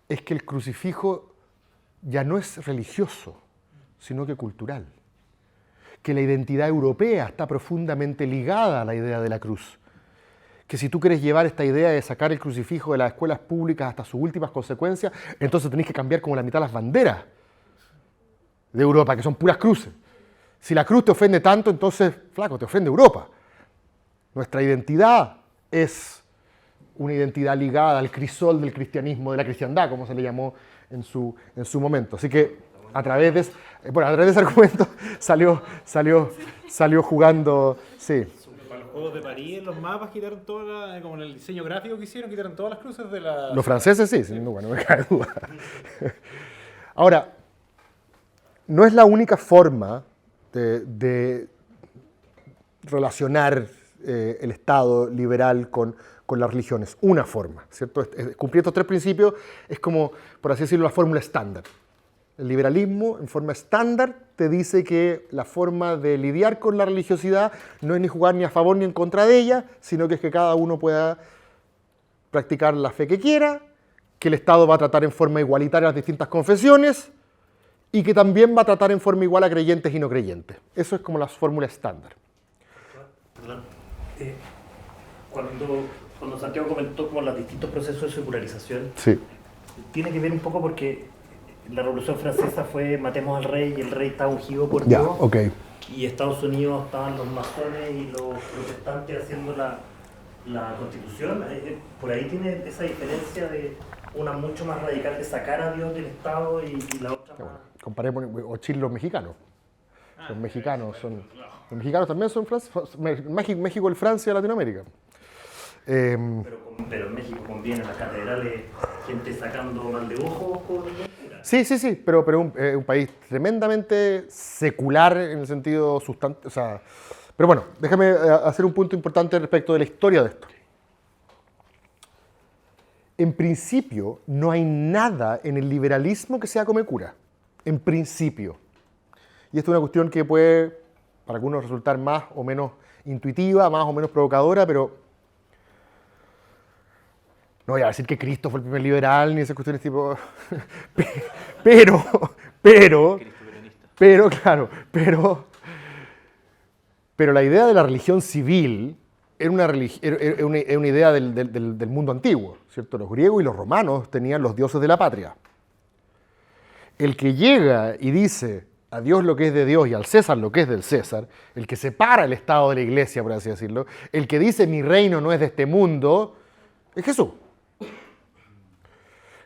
es que el crucifijo ya no es religioso, sino que cultural. Que la identidad europea está profundamente ligada a la idea de la cruz. Que si tú quieres llevar esta idea de sacar el crucifijo de las escuelas públicas hasta sus últimas consecuencias, entonces tenés que cambiar como la mitad las banderas de Europa, que son puras cruces. Si la cruz te ofende tanto, entonces, flaco, te ofende Europa. Nuestra identidad es una identidad ligada al crisol del cristianismo, de la cristiandad, como se le llamó en su momento. Así que a través de ese argumento salió jugando, sí. Para los Juegos de París, en los mapas quitaron como en el diseño gráfico que hicieron, quitaron todas las cruces de la... Los franceses sí, sin duda, no me cabe duda. Ahora, no es la única forma de relacionar el Estado liberal con las religiones. Una forma, ¿cierto? Cumplir estos 3 principios es como, por así decirlo, la fórmula estándar. El liberalismo, en forma estándar, te dice que la forma de lidiar con la religiosidad no es ni jugar ni a favor ni en contra de ella, sino que es que cada uno pueda practicar la fe que quiera, que el Estado va a tratar en forma igualitaria a las distintas confesiones y que también va a tratar en forma igual a creyentes y no creyentes. Eso es como la fórmula estándar. Perdón. Cuando Santiago comentó como los distintos procesos de secularización, Sí. tiene que ver un poco porque la Revolución Francesa fue matemos al rey y el rey estaba ungido por Ya, Dios. ok. Y Estados Unidos estaban los masones y los protestantes haciendo la constitución. Por ahí tiene esa diferencia de una mucho más radical de sacar a Dios del Estado y la otra más... Comparemos, o Chile, los mexicanos. Los mexicanos también son México, el Francia de Latinoamérica. Pero en México conviene en las catedrales gente sacando mal de ojo con locura. Sí, pero es un país tremendamente secular en el sentido sustantivo. O sea, pero bueno, déjame hacer un punto importante respecto de la historia de esto. En principio, no hay nada en el liberalismo que sea come cura. En principio. Y esto es una cuestión que puede, para algunos, resultar más o menos intuitiva, más o menos provocadora, pero no voy a decir que Cristo fue el primer liberal, ni esas cuestiones tipo... Pero la idea de la religión civil era una idea del mundo antiguo, ¿cierto? Los griegos y los romanos tenían los dioses de la patria. El que llega y dice a Dios lo que es de Dios y al César lo que es del César, el que separa el Estado de la Iglesia, por así decirlo, el que dice mi reino no es de este mundo, es Jesús.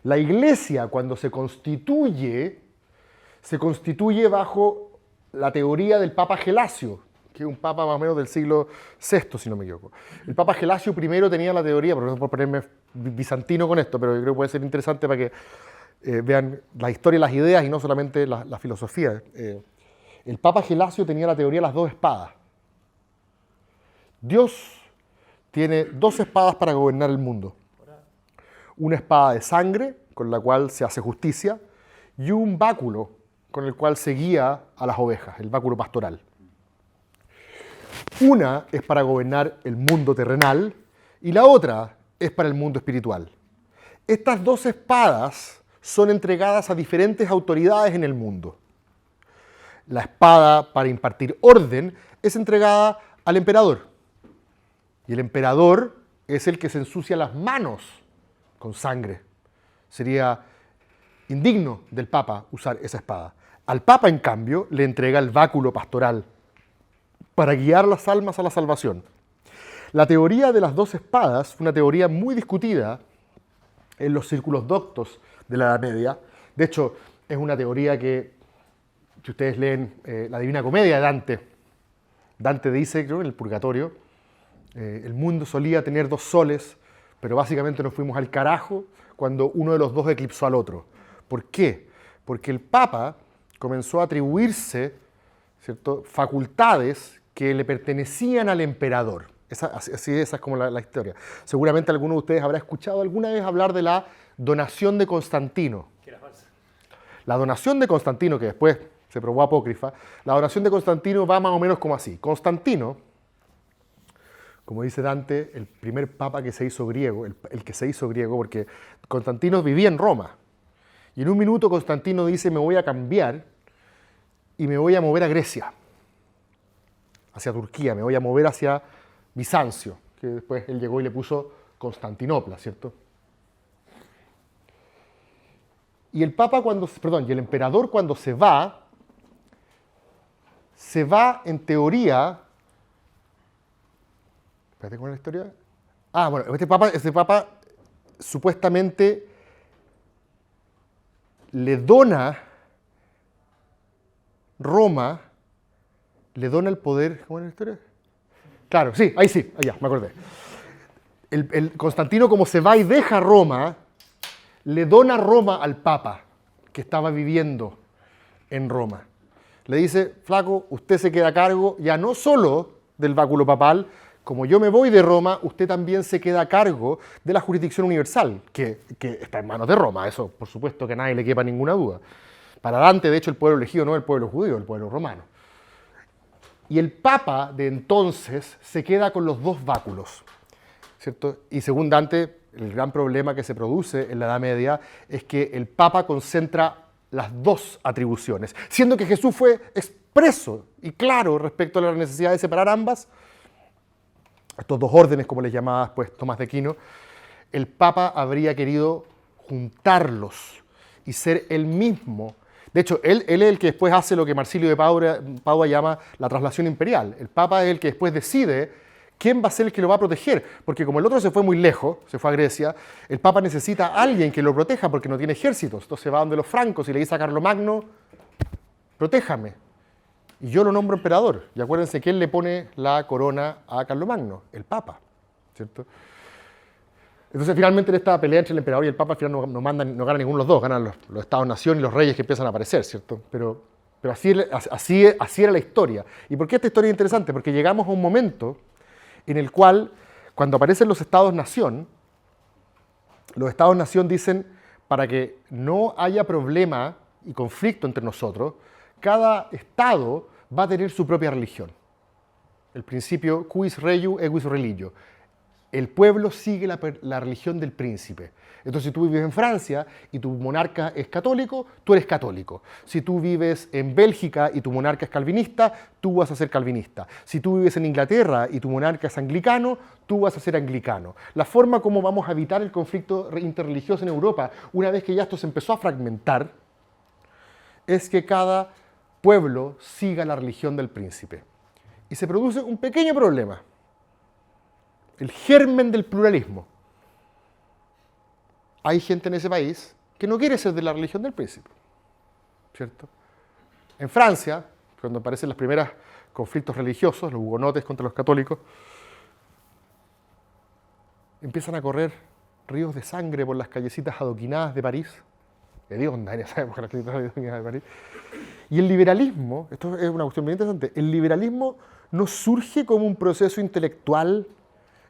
La Iglesia, cuando se constituye bajo la teoría del Papa Gelasio, que es un papa más o menos del siglo VI, si no me equivoco. El Papa Gelasio I tenía la teoría, por ponerme bizantino con esto, pero yo creo que puede ser interesante para que vean la historia y las ideas y no solamente la filosofía. El Papa Gelasio tenía la teoría de las 2 espadas. Dios tiene 2 espadas para gobernar el mundo. Una espada de sangre, con la cual se hace justicia, y un báculo, con el cual se guía a las ovejas, el báculo pastoral. Una es para gobernar el mundo terrenal y la otra es para el mundo espiritual. Estas dos espadas son entregadas a diferentes autoridades en el mundo. La espada para impartir orden es entregada al emperador. Y el emperador es el que se ensucia las manos con sangre. Sería indigno del Papa usar esa espada. Al Papa, en cambio, le entrega el báculo pastoral para guiar las almas a la salvación. La teoría de las dos espadas fue una teoría muy discutida en los círculos doctos de la Edad Media. De hecho, es una teoría que, si ustedes leen la Divina Comedia de Dante, Dante dice, creo, en el Purgatorio, el mundo solía tener dos soles, pero básicamente nos fuimos al carajo cuando uno de los dos eclipsó al otro. ¿Por qué? Porque el Papa comenzó a atribuirse, ¿cierto?, facultades que le pertenecían al emperador. Esa es como la historia. Seguramente alguno de ustedes habrá escuchado alguna vez hablar de la donación de Constantino. Que era falsa. La donación de Constantino, que después se probó apócrifa, la donación de Constantino va más o menos como así. Constantino, como dice Dante, el primer papa que se hizo griego, el que se hizo griego, porque Constantino vivía en Roma. Y en un minuto Constantino dice, me voy a cambiar y me voy a mover a Grecia, hacia Turquía, me voy a mover hacia Bizancio, que después él llegó y le puso Constantinopla, ¿cierto? Y el y el emperador cuando se va en teoría. Espérate, ¿cómo es la historia? Bueno, este papa supuestamente le dona Roma, le dona el poder. ¿Cómo es la historia? Claro, sí, allá, me acordé. El Constantino, como se va y deja Roma, le dona Roma al Papa, que estaba viviendo en Roma. Le dice, flaco, usted se queda a cargo ya no solo del báculo papal, como yo me voy de Roma, usted también se queda a cargo de la jurisdicción universal, que está en manos de Roma, eso por supuesto que a nadie le quepa ninguna duda. Para Dante, de hecho, el pueblo elegido no es el pueblo judío, el pueblo romano. Y el Papa de entonces se queda con los dos báculos, ¿cierto? Y según Dante, el gran problema que se produce en la Edad Media es que el Papa concentra las dos atribuciones. Siendo que Jesús fue expreso y claro respecto a la necesidad de separar ambas, estos dos órdenes, como les llamaba pues, Tomás de Aquino, el Papa habría querido juntarlos y ser él mismo. De hecho, él es el que después hace lo que Marsilio de Padua llama la traslación imperial. El Papa es el que después decide quién va a ser el que lo va a proteger, porque como el otro se fue muy lejos, se fue a Grecia, el Papa necesita a alguien que lo proteja porque no tiene ejércitos. Entonces va donde los francos y le dice a Carlomagno, protéjame. Y yo lo nombro emperador. Y acuérdense que él le pone la corona a Carlomagno, el Papa, ¿cierto? Entonces finalmente en esta pelea entre el emperador y el Papa al final no gana ninguno de los dos, ganan los estados-nación y los reyes que empiezan a aparecer, ¿cierto? Pero así era la historia. ¿Y por qué esta historia es interesante? Porque llegamos a un momento en el cual, cuando aparecen los estados-nación dicen, para que no haya problema y conflicto entre nosotros, cada estado va a tener su propia religión. El principio quis reius equis religio. El pueblo sigue la religión del príncipe. Entonces, si tú vives en Francia y tu monarca es católico, tú eres católico. Si tú vives en Bélgica y tu monarca es calvinista, tú vas a ser calvinista. Si tú vives en Inglaterra y tu monarca es anglicano, tú vas a ser anglicano. La forma como vamos a evitar el conflicto interreligioso en Europa, una vez que ya esto se empezó a fragmentar, es que cada pueblo siga la religión del príncipe. Y se produce un pequeño problema. El germen del pluralismo. Hay gente en ese país que no quiere ser de la religión del príncipe, ¿cierto? En Francia, cuando aparecen los primeros conflictos religiosos, los hugonotes contra los católicos, empiezan a correr ríos de sangre por las callecitas adoquinadas de París, hedionda en esa época, las callecitas adoquinadas de París. Y el liberalismo, esto es una cuestión muy interesante, el liberalismo no surge como un proceso intelectual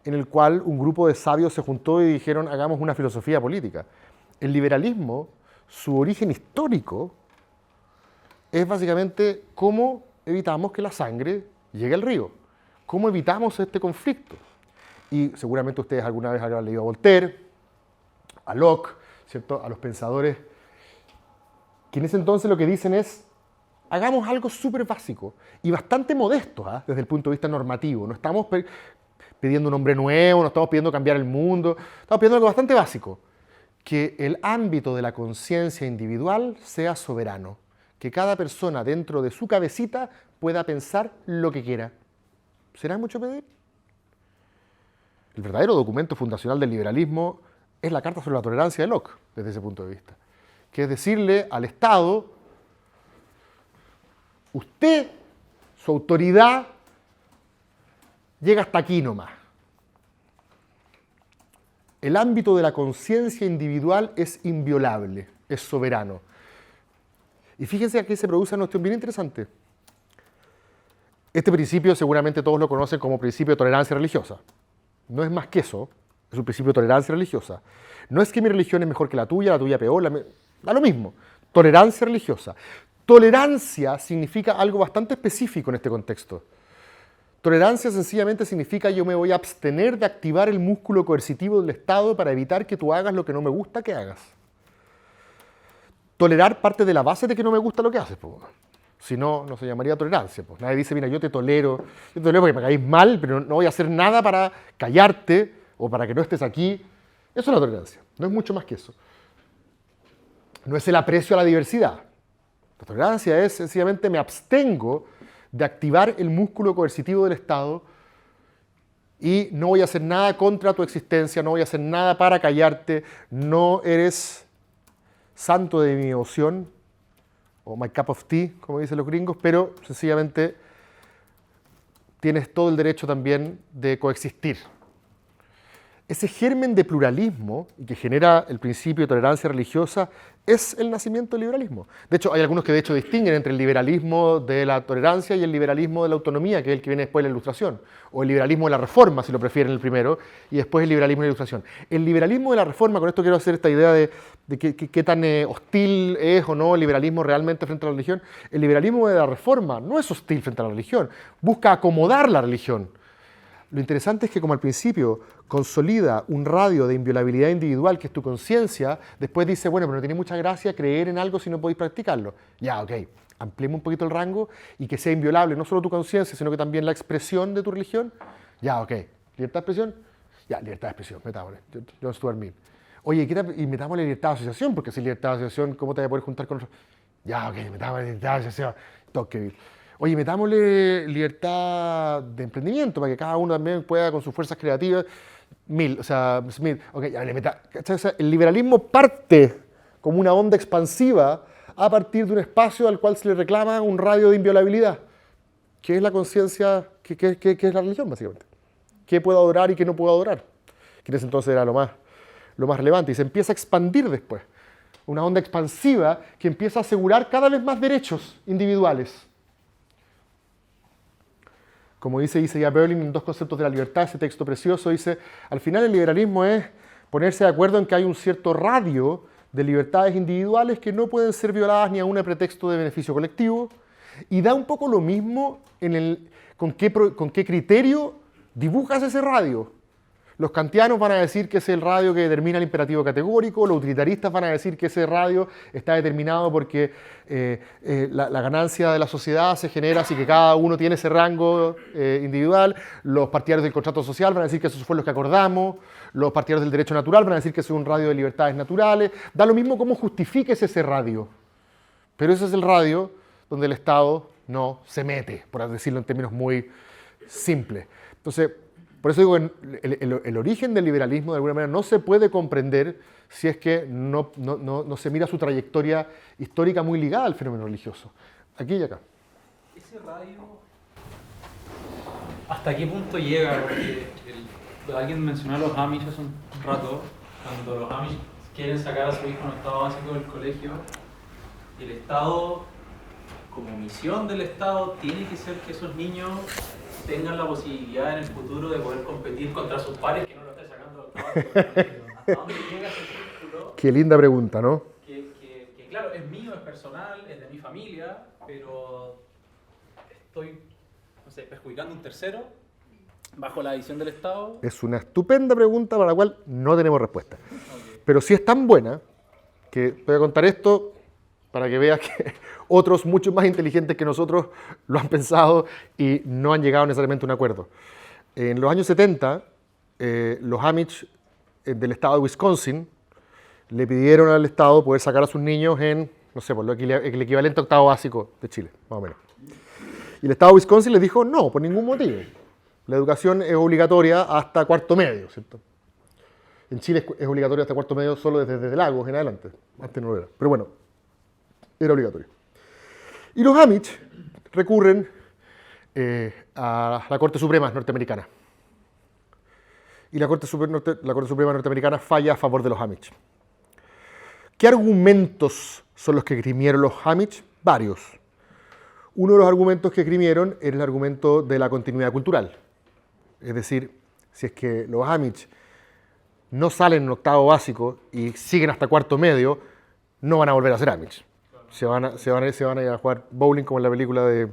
en el cual un grupo de sabios se juntó y dijeron hagamos una filosofía política. El liberalismo, su origen histórico, es básicamente cómo evitamos que la sangre llegue al río, cómo evitamos este conflicto. Y seguramente ustedes alguna vez habrán leído a Voltaire, a Locke, ¿cierto? A los pensadores que en ese entonces lo que dicen es: hagamos algo súper básico y bastante modesto, desde el punto de vista normativo. No estamos pidiendo un hombre nuevo, no estamos pidiendo cambiar el mundo, estamos pidiendo algo bastante básico: que el ámbito de la conciencia individual sea soberano, que cada persona dentro de su cabecita pueda pensar lo que quiera. ¿Será mucho pedir? El verdadero documento fundacional del liberalismo es la Carta sobre la Tolerancia de Locke, desde ese punto de vista, que es decirle al Estado: usted, su autoridad, llega hasta aquí nomás. El ámbito de la conciencia individual es inviolable, es soberano. Y fíjense que aquí se produce una cuestión bien interesante. Este principio seguramente todos lo conocen como principio de tolerancia religiosa. No es más que eso, es un principio de tolerancia religiosa. No es que mi religión es mejor que la tuya peor, da lo mismo. Tolerancia religiosa. Tolerancia significa algo bastante específico en este contexto. Tolerancia sencillamente significa: yo me voy a abstener de activar el músculo coercitivo del Estado para evitar que tú hagas lo que no me gusta que hagas. Tolerar parte de la base de que no me gusta lo que haces. Si no, no se llamaría tolerancia. Nadie dice: mira, yo te tolero porque me caís mal, pero no voy a hacer nada para callarte o para que no estés aquí. Eso es la tolerancia, no es mucho más que eso. No es el aprecio a la diversidad. La tolerancia es sencillamente: me abstengo de activar el músculo coercitivo del Estado y no voy a hacer nada contra tu existencia, no voy a hacer nada para callarte, no eres santo de mi devoción, o my cup of tea, como dicen los gringos, pero sencillamente tienes todo el derecho también de coexistir. Ese germen de pluralismo que genera el principio de tolerancia religiosa es el nacimiento del liberalismo. De hecho, hay algunos que de hecho distinguen entre el liberalismo de la tolerancia y el liberalismo de la autonomía, que es el que viene después de la Ilustración, o el liberalismo de la Reforma, si lo prefieren el primero, y después el liberalismo de la Ilustración. El liberalismo de la Reforma, con esto quiero hacer esta idea de qué tan hostil es o no el liberalismo realmente frente a la religión. El liberalismo de la Reforma no es hostil frente a la religión, busca acomodar la religión. Lo interesante es que, como al principio consolida un radio de inviolabilidad individual, que es tu conciencia, después dice: bueno, pero no tiene mucha gracia creer en algo si no podéis practicarlo. Ya, ok, ampliemos un poquito el rango y que sea inviolable no solo tu conciencia, sino que también la expresión de tu religión. Ya, ok, libertad de expresión. Ya, libertad de expresión, metámosle. John Stuart Mill. Oye, y metámosle libertad de asociación, porque sin libertad de asociación, ¿cómo te vas a poder juntar con otros? Ya, ok, metámosle libertad de asociación. Tocqueville. Oye, metámosle libertad de emprendimiento para que cada uno también pueda con sus fuerzas creativas. Smith, ok, ya le meta. O sea, el liberalismo parte como una onda expansiva a partir de un espacio al cual se le reclama un radio de inviolabilidad, que es la conciencia, que es la religión, básicamente. ¿Qué puedo adorar y qué no puedo adorar? Que en ese entonces era lo más relevante. Y se empieza a expandir después. Una onda expansiva que empieza a asegurar cada vez más derechos individuales. Como dice Isaiah Berlin en Dos conceptos de la libertad, ese texto precioso, dice: al final el liberalismo es ponerse de acuerdo en que hay un cierto radio de libertades individuales que no pueden ser violadas ni aun a pretexto de beneficio colectivo, y da un poco lo mismo con qué criterio dibujas ese radio. Los kantianos van a decir que es el radio que determina el imperativo categórico, los utilitaristas van a decir que ese radio está determinado porque la ganancia de la sociedad se genera así que cada uno tiene ese rango individual, los partidarios del contrato social van a decir que eso fue lo que acordamos, los partidarios del derecho natural van a decir que eso es un radio de libertades naturales, da lo mismo cómo justifiques ese radio, pero ese es el radio donde el Estado no se mete, por decirlo en términos muy simples. Entonces, por eso digo que el origen del liberalismo de alguna manera no se puede comprender si es que no se mira su trayectoria histórica muy ligada al fenómeno religioso. Aquí y acá. Ese radio, ¿hasta qué punto llega? Porque alguien mencionó a los Amish hace un rato, cuando los Amish quieren sacar a su hijo en octavo básico del colegio, el Estado, como misión del Estado, tiene que ser que esos niños tengan la posibilidad en el futuro de poder competir contra sus pares que no lo estén sacando del colegio. ¿Hasta dónde llega ese círculo? Qué linda pregunta, ¿no? Que claro, es mío, es personal, es de mi familia, pero estoy, no sé, perjudicando a un tercero bajo la visión del Estado. Es una estupenda pregunta para la cual no tenemos respuesta. Pero sí es tan buena que te voy a contar esto para que veas que otros mucho más inteligentes que nosotros lo han pensado y no han llegado necesariamente a un acuerdo. En los años 70, los Amish del estado de Wisconsin le pidieron al Estado poder sacar a sus niños en, no sé, por el equivalente a octavo básico de Chile, más o menos. Y el Estado de Wisconsin les dijo no, por ningún motivo. La educación es obligatoria hasta cuarto medio, ¿cierto? En Chile es obligatorio hasta cuarto medio solo desde Lagos en adelante. Antes no lo era. Pero bueno, era obligatorio. Y los Amish recurren a la Corte Suprema norteamericana. Y la Corte Suprema norteamericana falla a favor de los Amish. ¿Qué argumentos son los que esgrimieron los Amish? Varios. Uno de los argumentos que esgrimieron era el argumento de la continuidad cultural. Es decir, si es que los Amish no salen en octavo básico y siguen hasta cuarto medio, no van a volver a ser Amish. Se van a ir a jugar bowling como en la película de,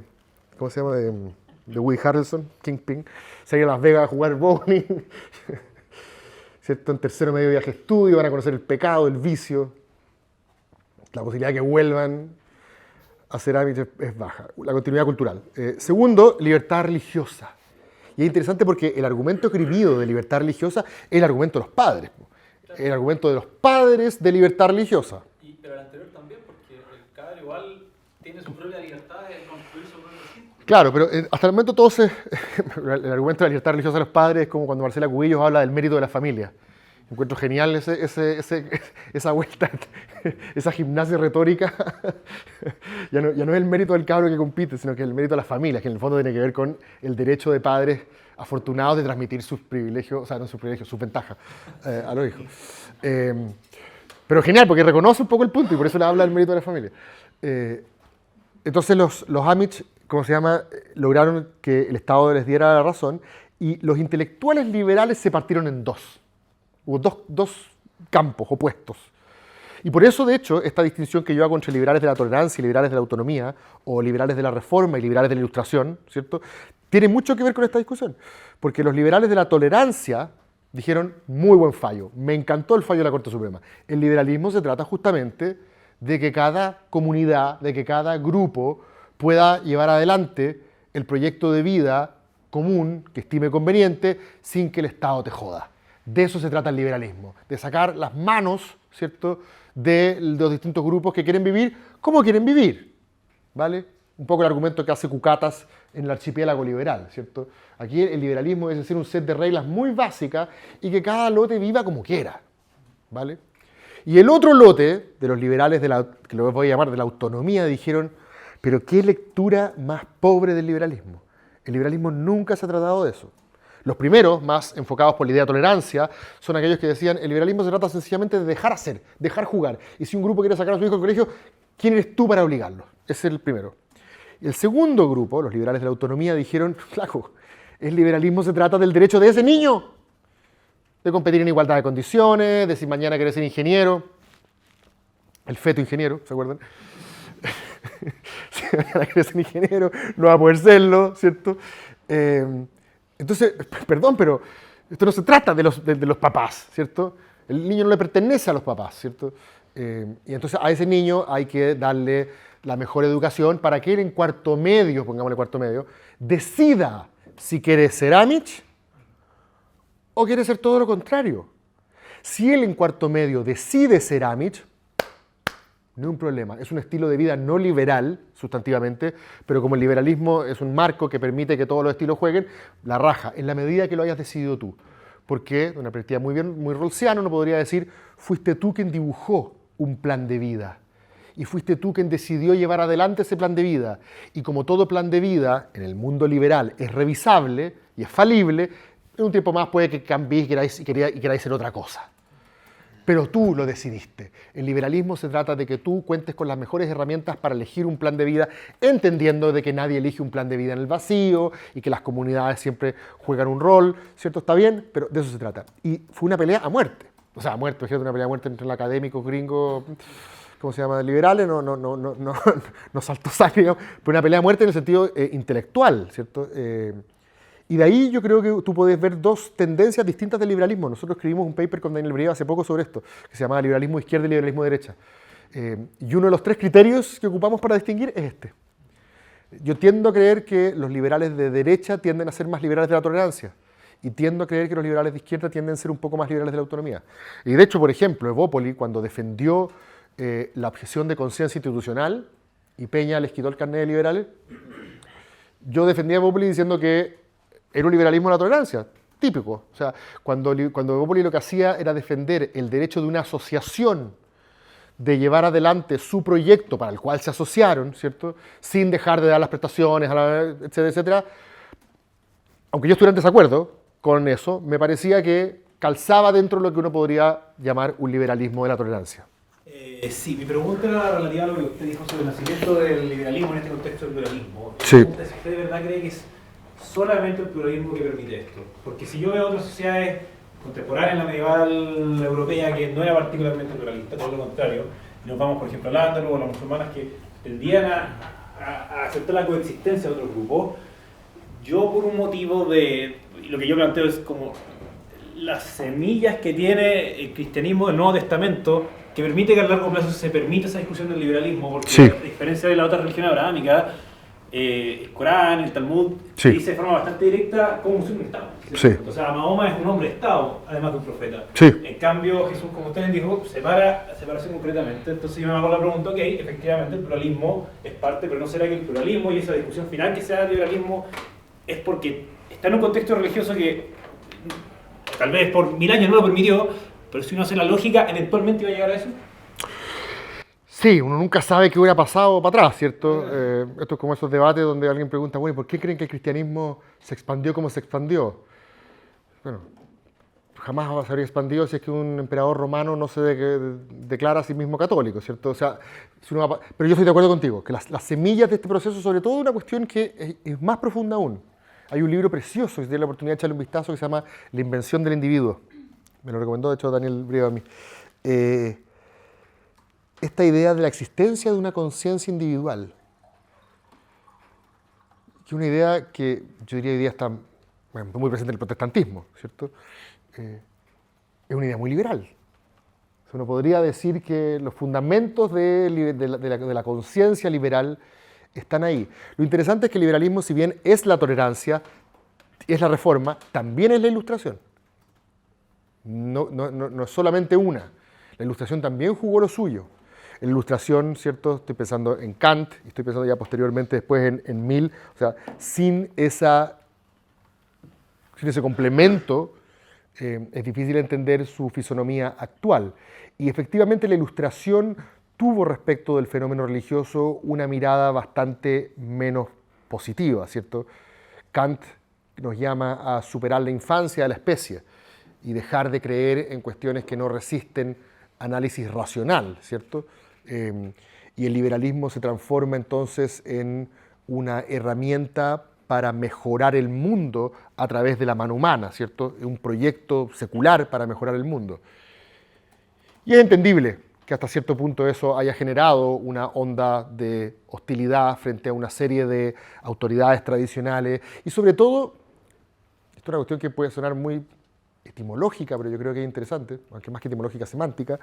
¿cómo se llama? De Woody Harrelson, Kingpin. Se van a ir a Las Vegas a jugar bowling. ¿Cierto? En tercero medio viaje estudio, van a conocer el pecado, el vicio. La posibilidad de que vuelvan a ser Amish es baja. La continuidad cultural. Segundo, libertad religiosa. Y es interesante porque el argumento escribido de libertad religiosa es el argumento de los padres. El argumento de los padres de libertad religiosa. Pero el anterior también, porque el cabro igual tiene su propia libertad de construir su propio círculo. Claro, pero hasta el momento todo el argumento de la libertad religiosa de los padres es como cuando Marcela Cubillos habla del mérito de la familia. Encuentro genial esa vuelta, esa gimnasia retórica. ya no es el mérito del cabro que compite, sino que es el mérito de las familias, que en el fondo tiene que ver con el derecho de padres afortunados de transmitir sus privilegios, o sea, no sus privilegios, sus ventajas a los hijos. Pero genial, porque reconoce un poco el punto y por eso le habla del mérito de la familia. Entonces los Amish, ¿cómo se llama?, lograron que el Estado les diera la razón y los intelectuales liberales se partieron en dos. Hubo dos campos opuestos. Y por eso, de hecho, esta distinción que yo hago entre liberales de la tolerancia y liberales de la autonomía, o liberales de la reforma y liberales de la ilustración, ¿cierto?, tiene mucho que ver con esta discusión. Porque los liberales de la tolerancia dijeron, muy buen fallo, me encantó el fallo de la Corte Suprema. El liberalismo se trata justamente de que cada comunidad, de que cada grupo pueda llevar adelante el proyecto de vida común que estime conveniente sin que el Estado te joda. De eso se trata el liberalismo, de sacar las manos, ¿cierto?, de los distintos grupos que quieren vivir como quieren vivir, ¿vale? Un poco el argumento que hace Cucatas en el archipiélago liberal, ¿cierto? Aquí el liberalismo es decir un set de reglas muy básicas y que cada lote viva como quiera, ¿vale? Y el otro lote de los liberales, que lo voy a llamar de la autonomía, dijeron, pero qué lectura más pobre del liberalismo. El liberalismo nunca se ha tratado de eso. Los primeros, más enfocados por la idea de tolerancia, son aquellos que decían, el liberalismo se trata sencillamente de dejar hacer, dejar jugar. Y si un grupo quiere sacar a su hijo del colegio, ¿quién eres tú para obligarlo? Ese es el primero. Y el segundo grupo, los liberales de la autonomía, dijeron, flaco, el liberalismo se trata del derecho de ese niño, de competir en igualdad de condiciones, de si mañana quieres ser ingeniero, el feto ingeniero, ¿se acuerdan? Si mañana quieres ser ingeniero, no va a poder serlo, ¿cierto? Entonces, perdón, pero esto no se trata de los papás, ¿cierto? El niño no le pertenece a los papás, ¿cierto? Y entonces a ese niño hay que darle la mejor educación para que él en cuarto medio, pongámosle cuarto medio, decida si quiere ser Amish o quiere ser todo lo contrario. Si él en cuarto medio decide ser Amish, no hay un problema. Es un estilo de vida no liberal, sustantivamente, pero como el liberalismo es un marco que permite que todos los estilos jueguen, la raja, en la medida que lo hayas decidido tú. Porque, de una perspectiva muy rawlsiana, uno podría decir, fuiste tú quien dibujó un plan de vida. Y fuiste tú quien decidió llevar adelante ese plan de vida. Y como todo plan de vida en el mundo liberal es revisable y es falible, en un tiempo más puede que cambiéis y queráis ser otra cosa. Pero tú lo decidiste. El liberalismo se trata de que tú cuentes con las mejores herramientas para elegir un plan de vida, entendiendo de que nadie elige un plan de vida en el vacío y que las comunidades siempre juegan un rol, ¿cierto? Está bien, pero de eso se trata. Y fue una pelea a muerte. O sea, a muerte, fíjate, una pelea a muerte entre los académicos gringos, ¿cómo se llama?, liberales, no saltó sangre, digamos, pero una pelea a muerte en el sentido intelectual, ¿cierto? Y de ahí yo creo que tú puedes ver dos tendencias distintas del liberalismo. Nosotros escribimos un paper con Daniel Brieva hace poco sobre esto, que se llama liberalismo izquierda y liberalismo derecha. Y uno de los 3 criterios que ocupamos para distinguir es este. Yo tiendo a creer que los liberales de derecha tienden a ser más liberales de la tolerancia. Y tiendo a creer que los liberales de izquierda tienden a ser un poco más liberales de la autonomía. Y de hecho, por ejemplo, Evópoli, cuando defendió la objeción de conciencia institucional, y Peña les quitó el carnet de liberales, yo defendía a Evópoli diciendo que era un liberalismo de la tolerancia, típico. O sea, cuando Evópoli lo que hacía era defender el derecho de una asociación de llevar adelante su proyecto para el cual se asociaron, ¿cierto?, sin dejar de dar las prestaciones, etcétera, etcétera. Aunque yo estuviera en desacuerdo con eso, me parecía que calzaba dentro de lo que uno podría llamar un liberalismo de la tolerancia. Sí, mi pregunta era relativa a lo que usted dijo sobre el nacimiento del liberalismo en este contexto del pluralismo. Sí. Mi pregunta es si usted de verdad cree que es solamente el pluralismo que permite esto. Porque si yo veo otras sociedades contemporáneas en la medieval europea que no era particularmente pluralista, todo lo contrario, y nos vamos, por ejemplo, al Ándalus o las musulmanas que tendían a aceptar la coexistencia de otros grupos, yo por un motivo de, y lo que yo planteo es como las semillas que tiene el cristianismo del Nuevo Testamento, que permite que a largo plazo se permita esa discusión del liberalismo, porque Sí. a diferencia de la otra religión abrahámica, el Corán, el Talmud, Sí. dice de forma bastante directa cómo funciona un Estado. Sí. O sea, Mahoma es un hombre de Estado, además de un profeta. Sí. En cambio, Jesús, como usted dijo, separación concretamente. Entonces yo me hago la pregunta, ok, efectivamente el pluralismo es parte, pero ¿no será que el pluralismo y esa discusión final que sea el liberalismo es porque está en un contexto religioso que tal vez por 1000 años no lo permitió, pero si uno hace la lógica, eventualmente iba a llegar a eso? Sí, uno nunca sabe qué hubiera pasado para atrás, ¿cierto? Esto es como esos debates donde alguien pregunta, bueno, ¿por qué creen que el cristianismo se expandió como se expandió? Bueno, jamás se habría expandido si es que un emperador romano no se declara a sí mismo católico, ¿cierto? O sea, pero yo estoy de acuerdo contigo, que las semillas de este proceso, sobre todo una cuestión que es más profunda aún. Hay un libro precioso, que tiene la oportunidad de echarle un vistazo, que se llama La invención del individuo. Me lo recomendó, de hecho, Daniel Brieva a mí. Esta idea de la existencia de una conciencia individual, que es una idea que yo diría hoy día está muy presente en el protestantismo, ¿cierto? Es una idea muy liberal. O sea, uno podría decir que los fundamentos de la conciencia liberal están ahí. Lo interesante es que el liberalismo, si bien es la tolerancia, es la reforma, también es la ilustración. No es solamente una. La ilustración también jugó lo suyo. En la ilustración, ¿cierto? Estoy pensando en Kant, y estoy pensando ya posteriormente después en Mill, o sea, sin ese complemento, es difícil entender su fisonomía actual. Y efectivamente la ilustración tuvo respecto del fenómeno religioso una mirada bastante menos positiva, ¿cierto? Kant nos llama a superar la infancia de la especie y dejar de creer en cuestiones que no resisten análisis racional, ¿cierto? Y el liberalismo se transforma entonces en una herramienta para mejorar el mundo a través de la mano humana, ¿cierto? Un proyecto secular para mejorar el mundo. Y es entendible que hasta cierto punto eso haya generado una onda de hostilidad frente a una serie de autoridades tradicionales y sobre todo, esto es una cuestión que puede sonar muy etimológica, pero yo creo que es interesante, aunque más que etimológica, semántica,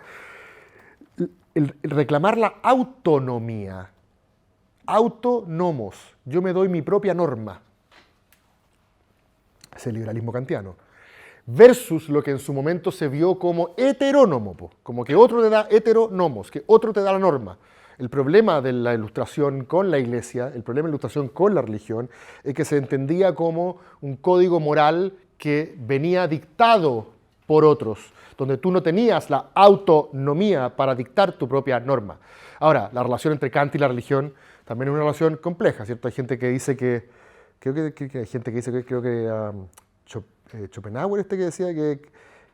el reclamar la autonomía, autónomos, yo me doy mi propia norma, es el liberalismo kantiano, versus lo que en su momento se vio como heterónomo, como que otro te da heteronomos, que otro te da la norma. El problema de la ilustración con la iglesia, el problema de la ilustración con la religión, es que se entendía como un código moral que venía dictado por otros, donde tú no tenías la autonomía para dictar tu propia norma. Ahora, la relación entre Kant y la religión también es una relación compleja, ¿cierto? Hay gente que dice que, creo que Schopenhauer que decía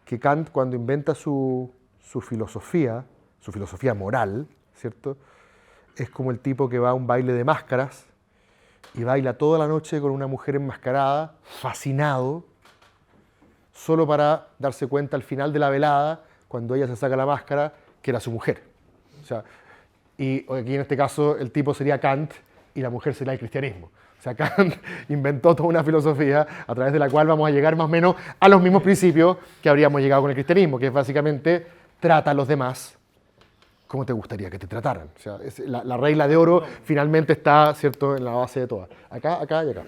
que Kant cuando inventa su filosofía moral, ¿cierto? Es como el tipo que va a un baile de máscaras y baila toda la noche con una mujer enmascarada, fascinado, solo para darse cuenta al final de la velada, cuando ella se saca la máscara, que era su mujer. O sea, y aquí en este caso el tipo sería Kant y la mujer sería el cristianismo. O sea, Kant inventó toda una filosofía a través de la cual vamos a llegar más o menos a los mismos principios que habríamos llegado con el cristianismo, que es básicamente trata a los demás como te gustaría que te trataran. O sea, la regla de oro finalmente está, ¿cierto?, en la base de todas. Acá, acá y acá.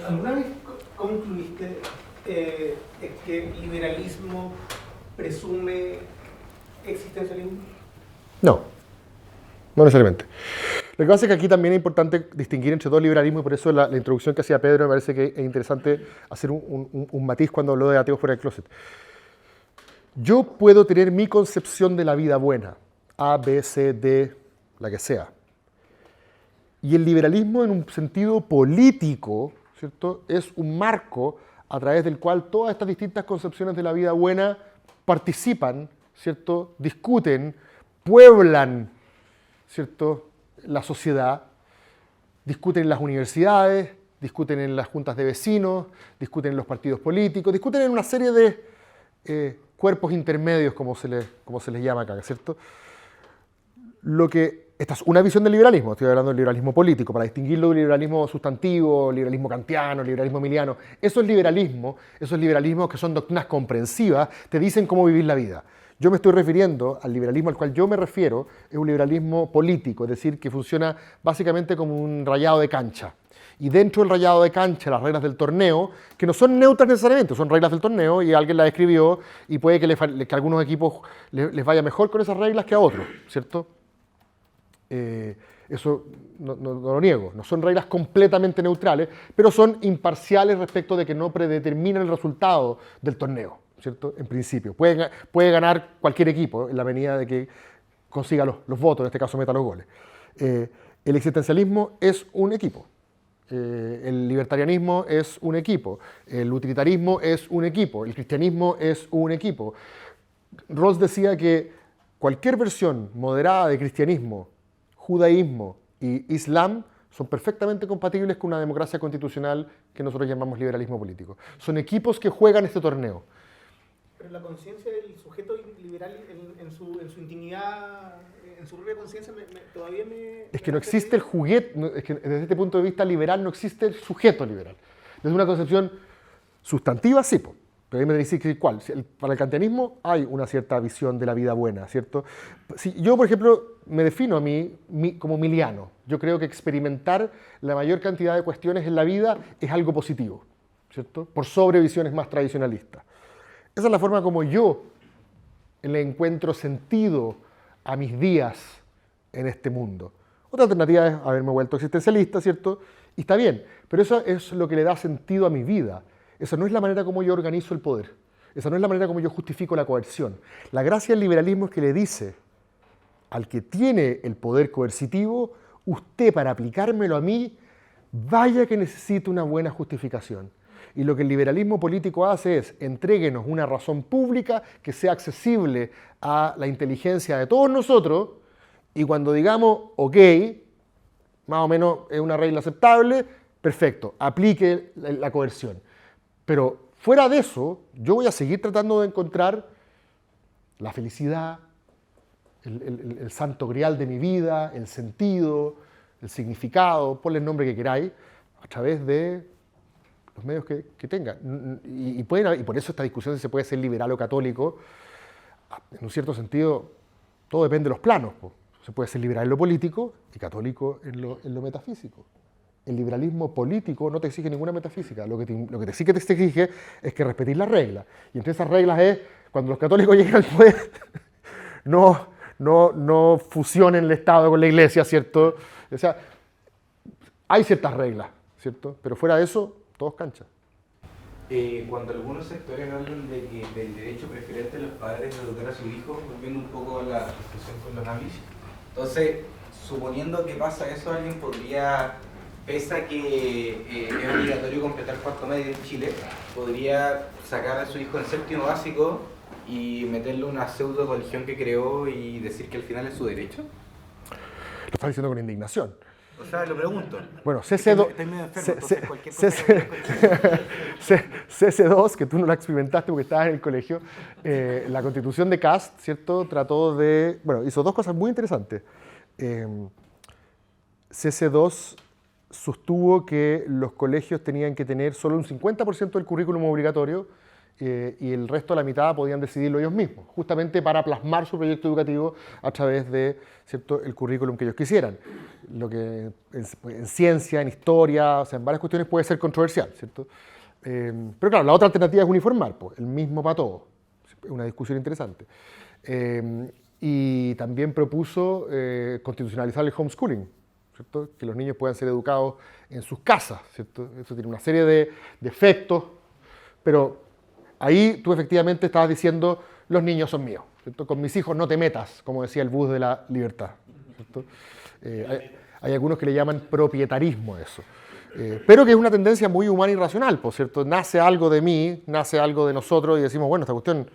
¿Alguna vez concluiste que el liberalismo presume existencialismo? No. No necesariamente. Lo que pasa es que aquí también es importante distinguir entre dos liberalismos y por eso la introducción que hacía Pedro me parece que es interesante hacer un matiz cuando habló de ateos fuera del closet. Yo puedo tener mi concepción de la vida buena, A, B, C, D, la que sea. Y el liberalismo en un sentido político, ¿cierto?, es un marco a través del cual todas estas distintas concepciones de la vida buena participan, ¿cierto?, discuten, pueblan, ¿cierto?, la sociedad, discuten en las universidades, discuten en las juntas de vecinos, discuten en los partidos políticos, discuten en una serie de cuerpos intermedios, como se les llama acá, ¿cierto? Esta es una visión del liberalismo, estoy hablando del liberalismo político, para distinguirlo del liberalismo sustantivo, liberalismo kantiano, liberalismo miliano. Esos liberalismos que son doctrinas comprensivas, te dicen cómo vivir la vida. Yo me estoy refiriendo al liberalismo al cual yo me refiero, es un liberalismo político, es decir, que funciona básicamente como un rayado de cancha. Y dentro del rayado de cancha, las reglas del torneo, que no son neutras necesariamente, son reglas del torneo y alguien las escribió y puede que a algunos equipos les vaya mejor con esas reglas que a otros, ¿cierto? Eso no lo niego, no son reglas completamente neutrales, pero son imparciales respecto de que no predeterminan el resultado del torneo, ¿cierto? En principio. Puede ganar cualquier equipo en la medida de que consiga los votos, en este caso meta los goles. El existencialismo es un equipo. El libertarianismo es un equipo. El utilitarismo es un equipo. El cristianismo es un equipo. Rawls decía que cualquier versión moderada de cristianismo, judaísmo y islam son perfectamente compatibles con una democracia constitucional que nosotros llamamos liberalismo político. Son equipos que juegan este torneo. Pero la conciencia del sujeto liberal en su intimidad, en su propia conciencia, todavía me... Es que no existe el juguete, es que desde este punto de vista liberal no existe el sujeto liberal. Desde una concepción sustantiva, sí, pero ahí me decís que cuál. Para el kantianismo hay una cierta visión de la vida buena, ¿cierto? Si yo, por ejemplo, me defino a mí como miliano. Yo creo que experimentar la mayor cantidad de cuestiones en la vida es algo positivo, ¿cierto? Por sobre visiones más tradicionalistas. Esa es la forma como yo le encuentro sentido a mis días en este mundo. Otra alternativa es haberme vuelto existencialista, ¿cierto? Y está bien, pero eso es lo que le da sentido a mi vida. Esa no es la manera como yo organizo el poder. Esa no es la manera como yo justifico la coerción. La gracia del liberalismo es que le dice al que tiene el poder coercitivo, usted para aplicármelo a mí, vaya que necesite una buena justificación. Y lo que el liberalismo político hace es, entréguenos una razón pública que sea accesible a la inteligencia de todos nosotros, y cuando digamos, ok, más o menos es una regla aceptable, perfecto, aplique la coerción. Pero fuera de eso, yo voy a seguir tratando de encontrar la felicidad, el santo grial de mi vida, el sentido, el significado, ponle el nombre que queráis, a través de los medios que tengan. Y por eso esta discusión si se puede ser liberal o católico, en un cierto sentido, todo depende de los planos. Se puede ser liberal en lo político y católico en lo metafísico. El liberalismo político no te exige ninguna metafísica. Lo que sí que te exige es que respetéis las reglas. Y entre esas reglas es, cuando los católicos lleguen al poder, no fusionen el Estado con la Iglesia, ¿cierto? O sea, hay ciertas reglas, ¿cierto? Pero fuera de eso, todos canchas. Cuando algunos sectores hablan del derecho preferente de los padres de educar a sus hijos, volviendo un poco a la discusión con los Amish, entonces, suponiendo que pasa eso, alguien podría, pese a que es obligatorio completar cuarto medio en Chile, podría sacar a su hijo en séptimo básico y meterle una pseudo religión que creó y decir que al final es su derecho. Lo estás diciendo con indignación. O sea, lo pregunto. Bueno, CC2, Estoy medio enfermo, entonces cualquier cosa CC2, que tú no la experimentaste porque estabas en el colegio, la Constitución de Kast, ¿cierto? Trató de, bueno, hizo dos cosas muy interesantes. CC2 sostuvo que los colegios tenían que tener solo un 50% del currículum obligatorio y el resto de la mitad podían decidirlo ellos mismos, justamente para plasmar su proyecto educativo a través de, ¿cierto?, el currículum que ellos quisieran. Lo que en ciencia, en historia, o sea, en varias cuestiones puede ser controversial, ¿cierto? Pero claro, la otra alternativa es uniformar, pues, el mismo para todos. Es una discusión interesante. Y también propuso constitucionalizar el homeschooling, ¿cierto? Que los niños puedan ser educados en sus casas, ¿cierto? Eso tiene una serie de efectos, pero ahí tú efectivamente estabas diciendo, los niños son míos, ¿cierto? Con mis hijos no te metas, como decía el bus de la libertad, ¿cierto? Hay algunos que le llaman propietarismo a eso, pero que es una tendencia muy humana y racional, por cierto. Nace algo de mí, nace algo de nosotros y decimos, bueno, esta cuestión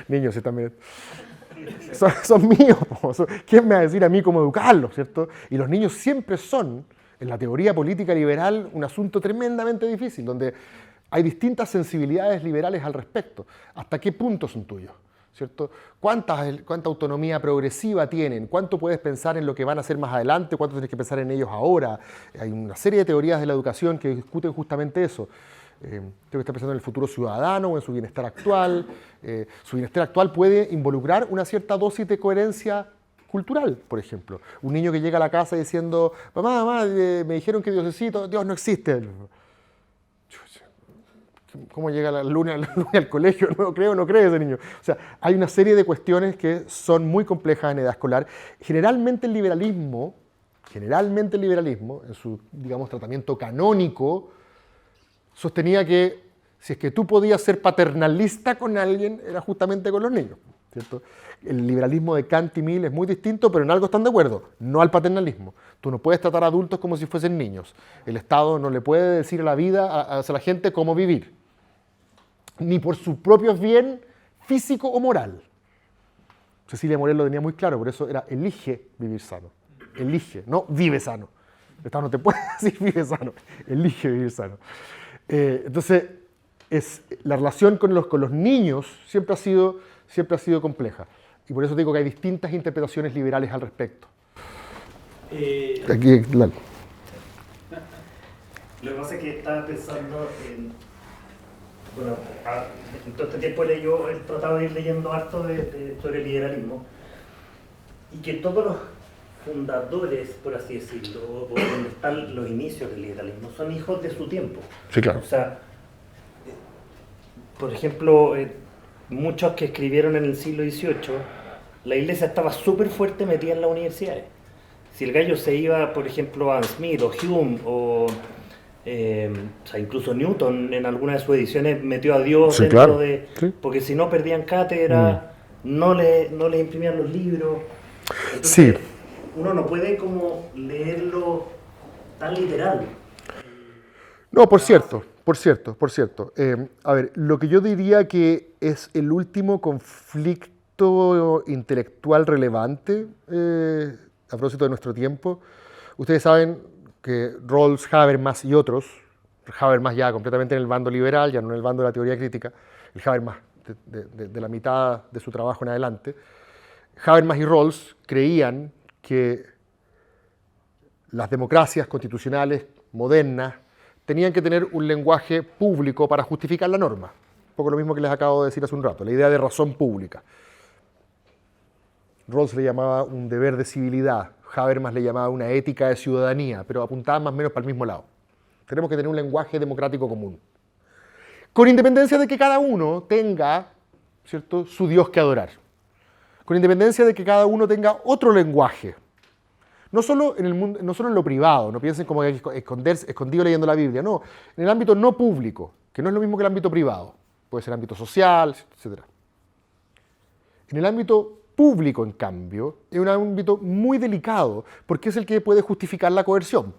niños, sí, también son míos, ¿quién me va a decir a mí cómo educarlos, ¿cierto? Y los niños siempre son, en la teoría política liberal, un asunto tremendamente difícil, donde hay distintas sensibilidades liberales al respecto. ¿Hasta qué punto son tuyos? ¿Cierto? ¿Cuánta autonomía progresiva tienen? ¿Cuánto puedes pensar en lo que van a hacer más adelante? ¿Cuánto tienes que pensar en ellos ahora? Hay una serie de teorías de la educación que discuten justamente eso. Tengo que estar pensando en el futuro ciudadano o en su bienestar actual. Su bienestar actual puede involucrar una cierta dosis de coherencia cultural, por ejemplo. Un niño que llega a la casa diciendo, mamá, me dijeron que Diosecito, Dios no existe. ¿Cómo llega la luna al colegio? No cree ese niño. O sea, hay una serie de cuestiones que son muy complejas en edad escolar. Generalmente el liberalismo, en su, digamos, tratamiento canónico, sostenía que si es que tú podías ser paternalista con alguien, era justamente con los niños, ¿cierto? El liberalismo de Kant y Mill es muy distinto, pero en algo están de acuerdo, no al paternalismo. Tú no puedes tratar a adultos como si fuesen niños. El Estado no le puede decir a la vida, a la gente cómo vivir, ni por su propio bien físico o moral. Cecilia Morel lo tenía muy claro, por eso era elige vivir sano. Elige, no vive sano. El Estado no te puede decir vive sano, elige vivir sano. Entonces, la relación con los niños siempre ha sido compleja. Y por eso digo que hay distintas interpretaciones liberales al respecto. Aquí, claro. Lo que pasa es que estaba pensando en... Bueno, en todo este tiempo yo he tratado de ir leyendo harto sobre el liberalismo y que todos los fundadores, por así decirlo, o donde están los inicios del liberalismo, son hijos de su tiempo. Sí, claro. O sea, por ejemplo, muchos que escribieron en el siglo XVIII, la iglesia estaba súper fuerte metida en las universidades. Si el gallo se iba, por ejemplo, a Smith o Hume o sea, incluso Newton en alguna de sus ediciones metió a Dios sí, dentro claro. de... Sí. Porque si no perdían cátedra, no le imprimían los libros. Entonces, Sí. uno no puede como leerlo tan literal. No, por cierto. A ver, lo que yo diría que es el último conflicto intelectual relevante a propósito de nuestro tiempo. Ustedes saben que Rawls, Habermas y otros, Habermas ya completamente en el bando liberal, ya no en el bando de la teoría crítica, el Habermas de la mitad de su trabajo en adelante, Habermas y Rawls creían que las democracias constitucionales modernas tenían que tener un lenguaje público para justificar la norma. Un poco lo mismo que les acabo de decir hace un rato, la idea de razón pública. Rawls le llamaba un deber de civilidad, Habermas le llamaba una ética de ciudadanía, pero apuntaban más o menos para el mismo lado. Tenemos que tener un lenguaje democrático común, con independencia de que cada uno tenga, ¿cierto?, su Dios que adorar, con independencia de que cada uno tenga otro lenguaje. No solo en el mundo, no solo en lo privado, no piensen como que hay que escondido leyendo la Biblia, no, en el ámbito no público, que no es lo mismo que el ámbito privado, puede ser ámbito social, etc. En el ámbito público, en cambio, es un ámbito muy delicado, porque es el que puede justificar la coerción.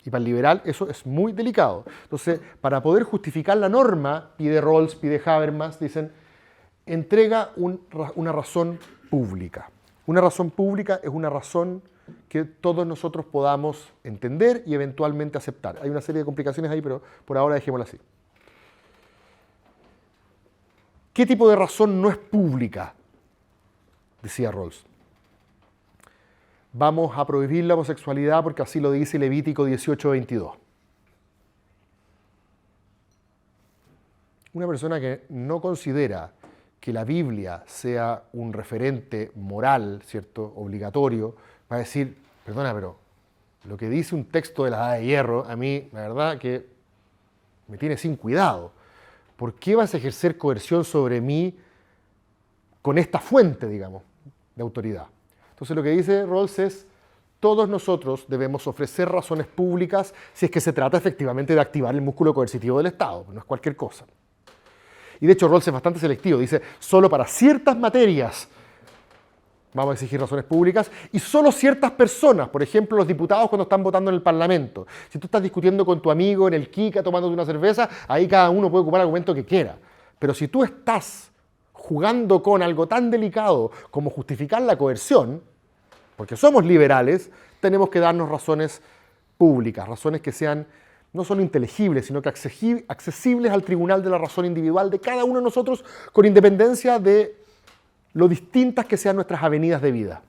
Y para el liberal eso es muy delicado. Entonces, para poder justificar la norma, pide Rawls, pide Habermas, dicen, entrega una razón pública. Una razón pública es una razón que todos nosotros podamos entender y eventualmente aceptar. Hay una serie de complicaciones ahí, pero por ahora dejémosla así. ¿Qué tipo de razón no es pública? decía Rawls. Vamos a prohibir la homosexualidad porque así lo dice Levítico 18:22. Una persona que no considera que la Biblia sea un referente moral, ¿cierto?, obligatorio, va a decir, perdona, pero lo que dice un texto de la Edad de Hierro, a mí, la verdad, que me tiene sin cuidado. ¿Por qué vas a ejercer coerción sobre mí con esta fuente, digamos, de autoridad? Entonces lo que dice Rawls es, todos nosotros debemos ofrecer razones públicas si es que se trata efectivamente de activar el músculo coercitivo del Estado, no es cualquier cosa. Y de hecho Rawls es bastante selectivo, dice, solo para ciertas materias vamos a exigir razones públicas y solo ciertas personas, por ejemplo los diputados cuando están votando en el Parlamento. Si tú estás discutiendo con tu amigo en el Kika tomándote una cerveza, ahí cada uno puede ocupar el argumento que quiera. Pero si tú estás jugando con algo tan delicado como justificar la coerción, porque somos liberales, tenemos que darnos razones públicas, razones que sean no solo inteligibles, sino que accesibles al tribunal de la razón individual de cada uno de nosotros, con independencia de lo distintas que sean nuestras avenidas de vida.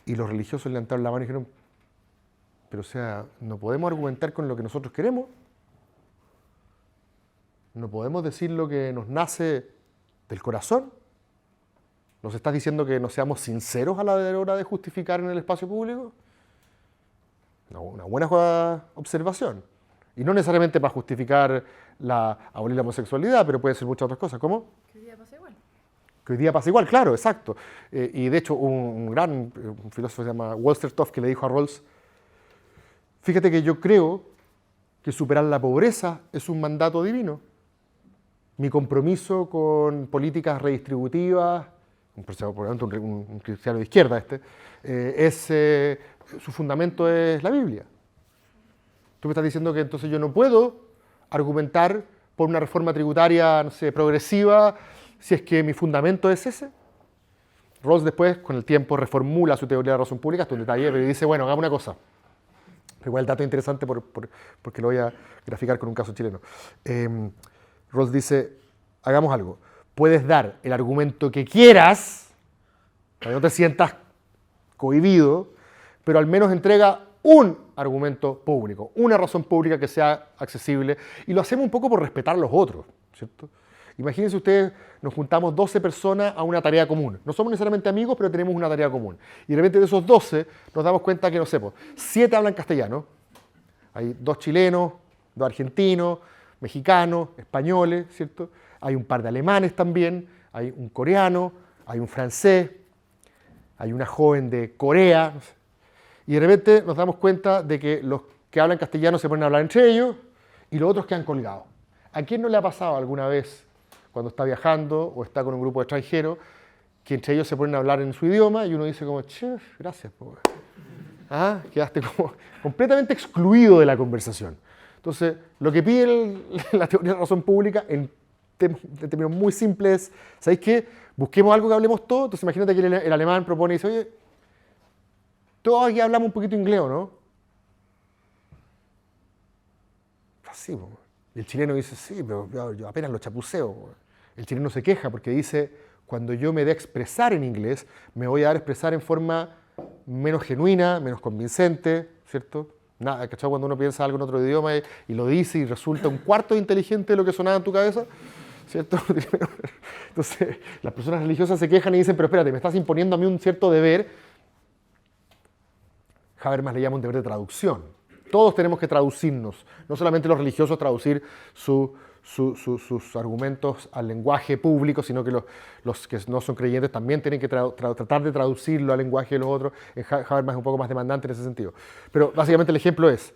Y los religiosos levantaron la mano y dijeron, pero o sea, no podemos argumentar con lo que nosotros queremos, no podemos decir lo que nos nace del corazón. ¿Nos estás diciendo que no seamos sinceros a la hora de justificar en el espacio público? Una buena observación. Y no necesariamente para justificar abolir la homosexualidad, pero puede ser muchas otras cosas. ¿Cómo? Que hoy día pasa igual. Que hoy día pasa igual, claro, exacto. Y de hecho, un gran filósofo se llama Wolstertoff que le dijo a Rawls, fíjate que yo creo que superar la pobreza es un mandato divino. Mi compromiso con políticas redistributivas, un cristiano de izquierda su fundamento es la Biblia. Tú me estás diciendo que entonces yo no puedo argumentar por una reforma tributaria, no sé, progresiva, si es que mi fundamento es ese. Rawls después, con el tiempo, reformula su teoría de la razón pública, esto es un detalle, pero dice, bueno, hagamos una cosa. Pero igual el dato es interesante porque lo voy a graficar con un caso chileno. Rawls dice, hagamos algo. Puedes dar el argumento que quieras, para que no te sientas cohibido, pero al menos entrega un argumento público, una razón pública que sea accesible, y lo hacemos un poco por respetar a los otros, ¿cierto? Imagínense ustedes, nos juntamos 12 personas a una tarea común. No somos necesariamente amigos, pero tenemos una tarea común. Y de repente de esos 12 nos damos cuenta que, no sé, 7 hablan castellano. Hay 2 chilenos, 2 argentinos, mexicanos, españoles, ¿cierto? Hay un par de alemanes también, hay un coreano, hay un francés, hay una joven de Corea, no sé. Y de repente nos damos cuenta de que los que hablan castellano se ponen a hablar entre ellos y los otros quedan colgados. ¿A quién no le ha pasado alguna vez cuando está viajando o está con un grupo de extranjeros que entre ellos se ponen a hablar en su idioma y uno dice como, che, gracias, pobre. ¿Ah? Quedaste como completamente excluido de la conversación. Entonces, lo que pide la teoría de la razón pública en términos muy simples, ¿sabéis qué? Busquemos algo que hablemos todos. Entonces, imagínate que el alemán propone y dice, oye, todos aquí hablamos un poquito inglés, ¿no? Así, po. Y el chileno dice, sí, pero yo apenas lo chapuceo. Po. El chileno se queja porque dice, cuando yo me dé a expresar en inglés, me voy a dar a expresar en forma menos genuina, menos convincente, ¿cierto? Nada, ¿cachai? Cuando uno piensa algo en otro idioma y lo dice y resulta un cuarto de inteligente de lo que sonaba en tu cabeza, ¿cierto? Entonces, las personas religiosas se quejan y dicen, pero espérate, me estás imponiendo a mí un cierto deber. Habermas le llama un deber de traducción. Todos tenemos que traducirnos, no solamente los religiosos traducir sus argumentos al lenguaje público, sino que los que no son creyentes también tienen que tratar de traducirlo al lenguaje de los otros. Habermas es un poco más demandante en ese sentido. Pero básicamente el ejemplo es,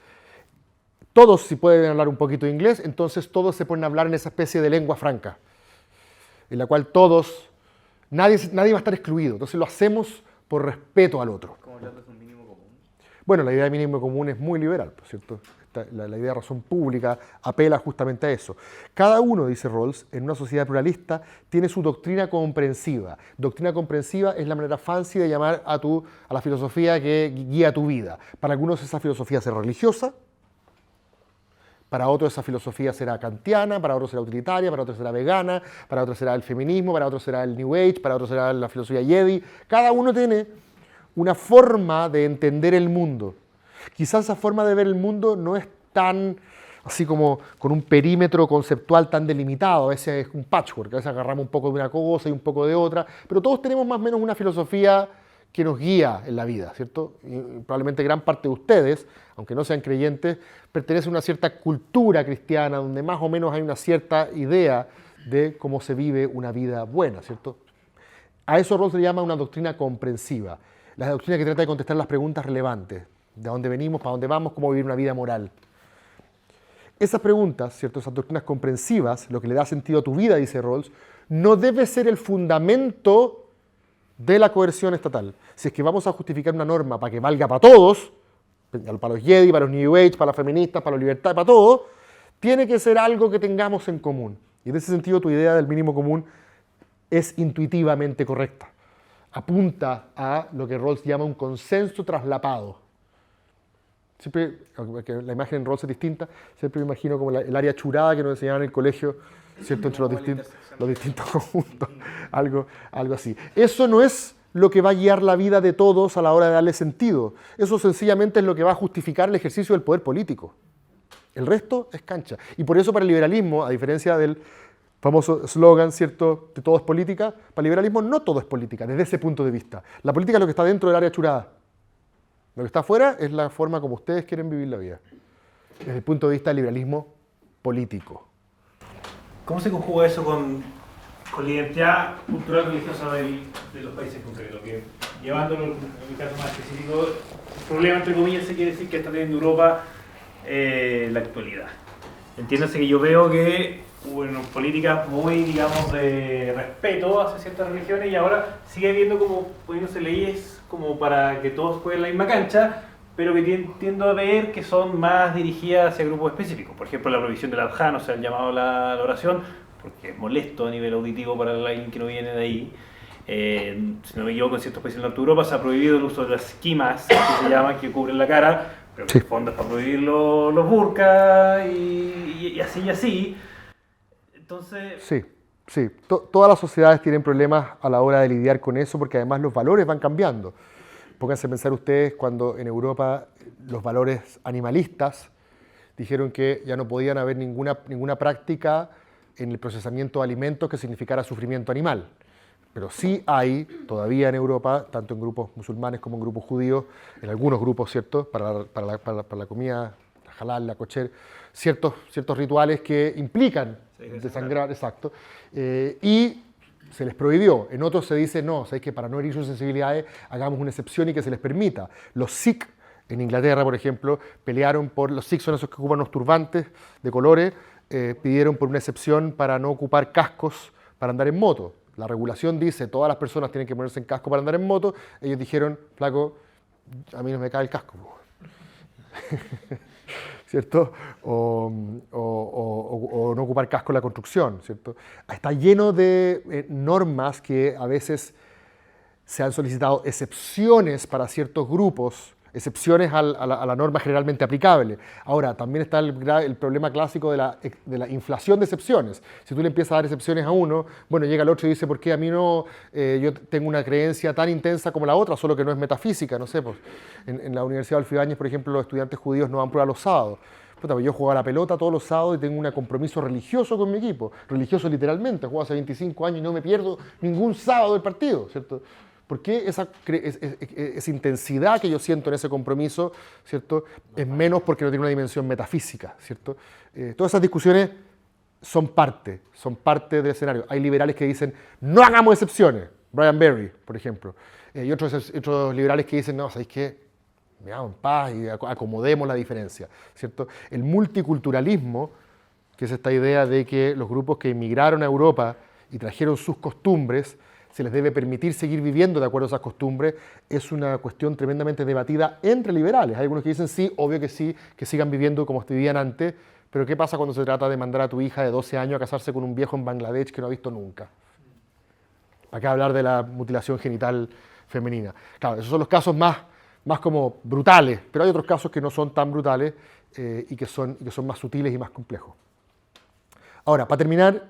todos si pueden hablar un poquito de inglés, entonces todos se ponen a hablar en esa especie de lengua franca, en la cual nadie va a estar excluido. Entonces lo hacemos por respeto al otro. ¿Cómo hablar de un mínimo común? Bueno, la idea de mínimo común es muy liberal, ¿cierto? La idea de razón pública apela justamente a eso. Cada uno, dice Rawls, en una sociedad pluralista tiene su doctrina comprensiva. Doctrina comprensiva es la manera fancy de llamar a la filosofía que guía tu vida. Para algunos esa filosofía es religiosa, Para otros esa filosofía será kantiana, para otros será utilitaria, para otros será vegana, para otros será el feminismo, para otros será el New Age, para otros será la filosofía Jedi. Cada uno tiene una forma de entender el mundo. Quizás esa forma de ver el mundo no es tan así como con un perímetro conceptual tan delimitado, a veces es un patchwork, a veces agarramos un poco de una cosa y un poco de otra, pero todos tenemos más o menos una filosofía que nos guía en la vida, ¿cierto? Y probablemente gran parte de ustedes, aunque no sean creyentes, pertenecen a una cierta cultura cristiana donde más o menos hay una cierta idea de cómo se vive una vida buena, ¿cierto? A eso Rawls le llama una doctrina comprensiva, la doctrina que trata de contestar las preguntas relevantes, de dónde venimos, para dónde vamos, cómo vivir una vida moral. Esas preguntas, ¿cierto? Esas doctrinas comprensivas, lo que le da sentido a tu vida, dice Rawls, no debe ser el fundamento de la coerción estatal. Si es que vamos a justificar una norma para que valga para todos, para los Jedi, para los New Age, para las feministas, para los libertarios, para todos, tiene que ser algo que tengamos en común. Y en ese sentido tu idea del mínimo común es intuitivamente correcta. Apunta a lo que Rawls llama un consenso traslapado. Siempre, aunque la imagen en Rawls es distinta, siempre me imagino como el área churada que nos enseñaban en el colegio, ¿cierto? Entre los distintos conjuntos, algo así. Eso no es lo que va a guiar la vida de todos a la hora de darle sentido. Eso sencillamente es lo que va a justificar el ejercicio del poder político. El resto es cancha. Y por eso para el liberalismo, a diferencia del famoso eslogan, ¿cierto?, de todo es política, para el liberalismo no todo es política, desde ese punto de vista. La política es lo que está dentro del área churada. Lo que está afuera es la forma como ustedes quieren vivir la vida, desde el punto de vista del liberalismo político. ¿Cómo se conjuga eso con la identidad cultural religiosa de los países concretos? Que, llevándolo en mi caso más específico, el problema, entre comillas, se quiere decir que está teniendo Europa la actualidad. Entiéndase que yo veo que hubo políticas muy, digamos, de respeto hacia ciertas religiones y ahora sigue habiendo como poniéndose leyes como para que todos jueguen la misma cancha, pero que tiendo a ver que son más dirigidas hacia grupos específicos. Por ejemplo, la prohibición del adhan, o sea, el llamado a la oración, porque es molesto a nivel auditivo para alguien que no viene de ahí. Si no me equivoco, en ciertos países del norte de Europa se ha prohibido el uso de las quimas, que se llaman, que cubren la cara, pero que en el fondo es para prohibir los burkas y así y así. Entonces... Sí. Todas las sociedades tienen problemas a la hora de lidiar con eso porque además los valores van cambiando. Pónganse a pensar ustedes cuando en Europa los valores animalistas dijeron que ya no podían haber ninguna práctica en el procesamiento de alimentos que significara sufrimiento animal. Pero sí hay todavía en Europa, tanto en grupos musulmanes como en grupos judíos, en algunos grupos, ¿cierto?, para la comida, la halal, la kosher, ciertos rituales que implican desangrar, exacto, y se les prohibió. En otros se dice, no, sabéis que para no herir sus sensibilidades hagamos una excepción y que se les permita. Los Sikh en Inglaterra, por ejemplo, pelearon por, los Sikh son esos que ocupan los turbantes de colores, pidieron por una excepción para no ocupar cascos para andar en moto. La regulación dice, todas las personas tienen que ponerse en casco para andar en moto. Ellos dijeron, flaco, a mí no me cae el casco. ¿Cierto? O no ocupar casco en la construcción, ¿cierto? Está lleno de normas que a veces se han solicitado excepciones para ciertos grupos, excepciones a la norma generalmente aplicable. Ahora, también está el problema clásico de la inflación de excepciones. Si tú le empiezas a dar excepciones a uno, bueno, llega el otro y dice, ¿por qué a mí no? Yo tengo una creencia tan intensa como la otra, solo que no es metafísica, no sé. Pues, en la Universidad Adolfo Ibáñez, por ejemplo, los estudiantes judíos no van a prueba los sábados. Puta, yo juego a la pelota todos los sábados y tengo un compromiso religioso con mi equipo. Religioso literalmente, juego hace 25 años y no me pierdo ningún sábado del partido, ¿cierto? ¿Por qué esa intensidad que yo siento en ese compromiso, ¿cierto?, es menos porque no tiene una dimensión metafísica, ¿cierto? Todas esas discusiones son parte del escenario. Hay liberales que dicen, no hagamos excepciones, Brian Berry, por ejemplo, y otros liberales que dicen, no, ¿sabéis qué? Veamos en paz y acomodemos la diferencia, ¿cierto? El multiculturalismo, que es esta idea de que los grupos que emigraron a Europa y trajeron sus costumbres, se les debe permitir seguir viviendo de acuerdo a esas costumbres, es una cuestión tremendamente debatida entre liberales. Hay algunos que dicen sí, obvio que sí, que sigan viviendo como vivían antes, pero ¿qué pasa cuando se trata de mandar a tu hija de 12 años a casarse con un viejo en Bangladesh que no ha visto nunca? ¿Para qué hablar de la mutilación genital femenina? Claro, esos son los casos más más como brutales, pero hay otros casos que no son tan brutales y que son más sutiles y más complejos. Ahora, para terminar,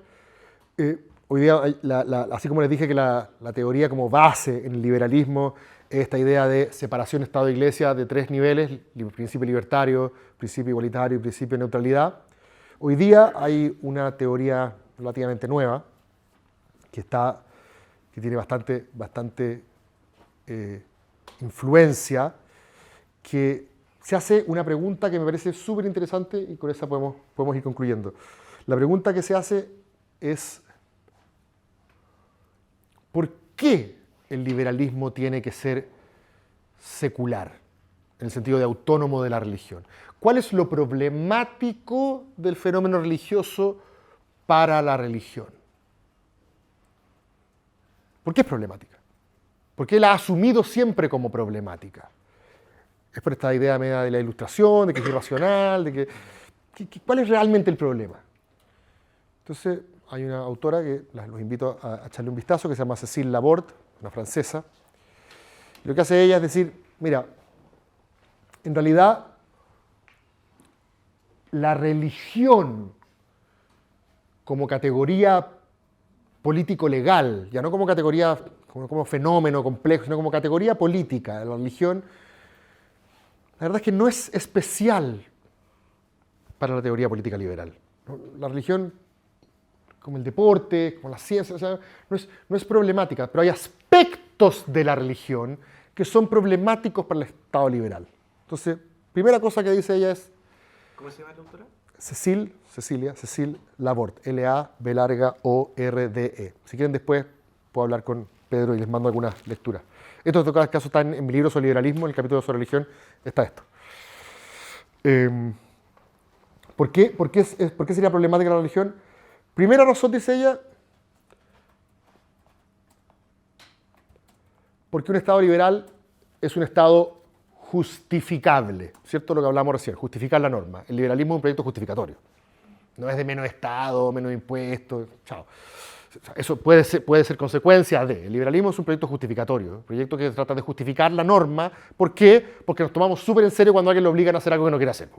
hoy día, así como les dije que la teoría como base en el liberalismo es esta idea de separación Estado-Iglesia de 3 niveles, principio libertario, principio igualitario y principio de neutralidad. Hoy día hay una teoría relativamente nueva que tiene bastante influencia, que se hace una pregunta que me parece súper interesante y con esa podemos ir concluyendo. La pregunta que se hace es: ¿por qué el liberalismo tiene que ser secular, en el sentido de autónomo de la religión? ¿Cuál es lo problemático del fenómeno religioso para la religión? ¿Por qué es problemática? ¿Por qué la ha asumido siempre como problemática? Es por esta idea media de la ilustración, de que es irracional, ¿cuál es realmente el problema? Entonces, hay una autora que los invito a echarle un vistazo, que se llama Cécile Laborde, una francesa. Lo que hace ella es decir, mira, en realidad la religión como categoría político-legal, ya no como categoría, como fenómeno complejo, sino como categoría política de la religión, la verdad es que no es especial para la teoría política liberal. La religión, como el deporte, como la ciencia, o sea, no es problemática, pero hay aspectos de la religión que son problemáticos para el Estado liberal. Entonces, primera cosa que dice ella es... ¿Cómo se llama la autora? Cécile Laborde, Laborde. Si quieren después puedo hablar con Pedro y les mando algunas lecturas. Estos en todo caso están en mi libro sobre liberalismo, en el capítulo sobre religión está esto. ¿Por qué sería problemática la religión? Primera razón, dice ella, porque un Estado liberal es un Estado justificable, ¿cierto? Lo que hablamos recién, justificar la norma. El liberalismo es un proyecto justificatorio. No es de menos Estado, menos impuestos, chao. Eso puede ser consecuencia de... El liberalismo es un proyecto justificatorio, un proyecto que trata de justificar la norma. ¿Por qué? Porque nos tomamos súper en serio cuando a alguien lo obligan a hacer algo que no quiere hacer,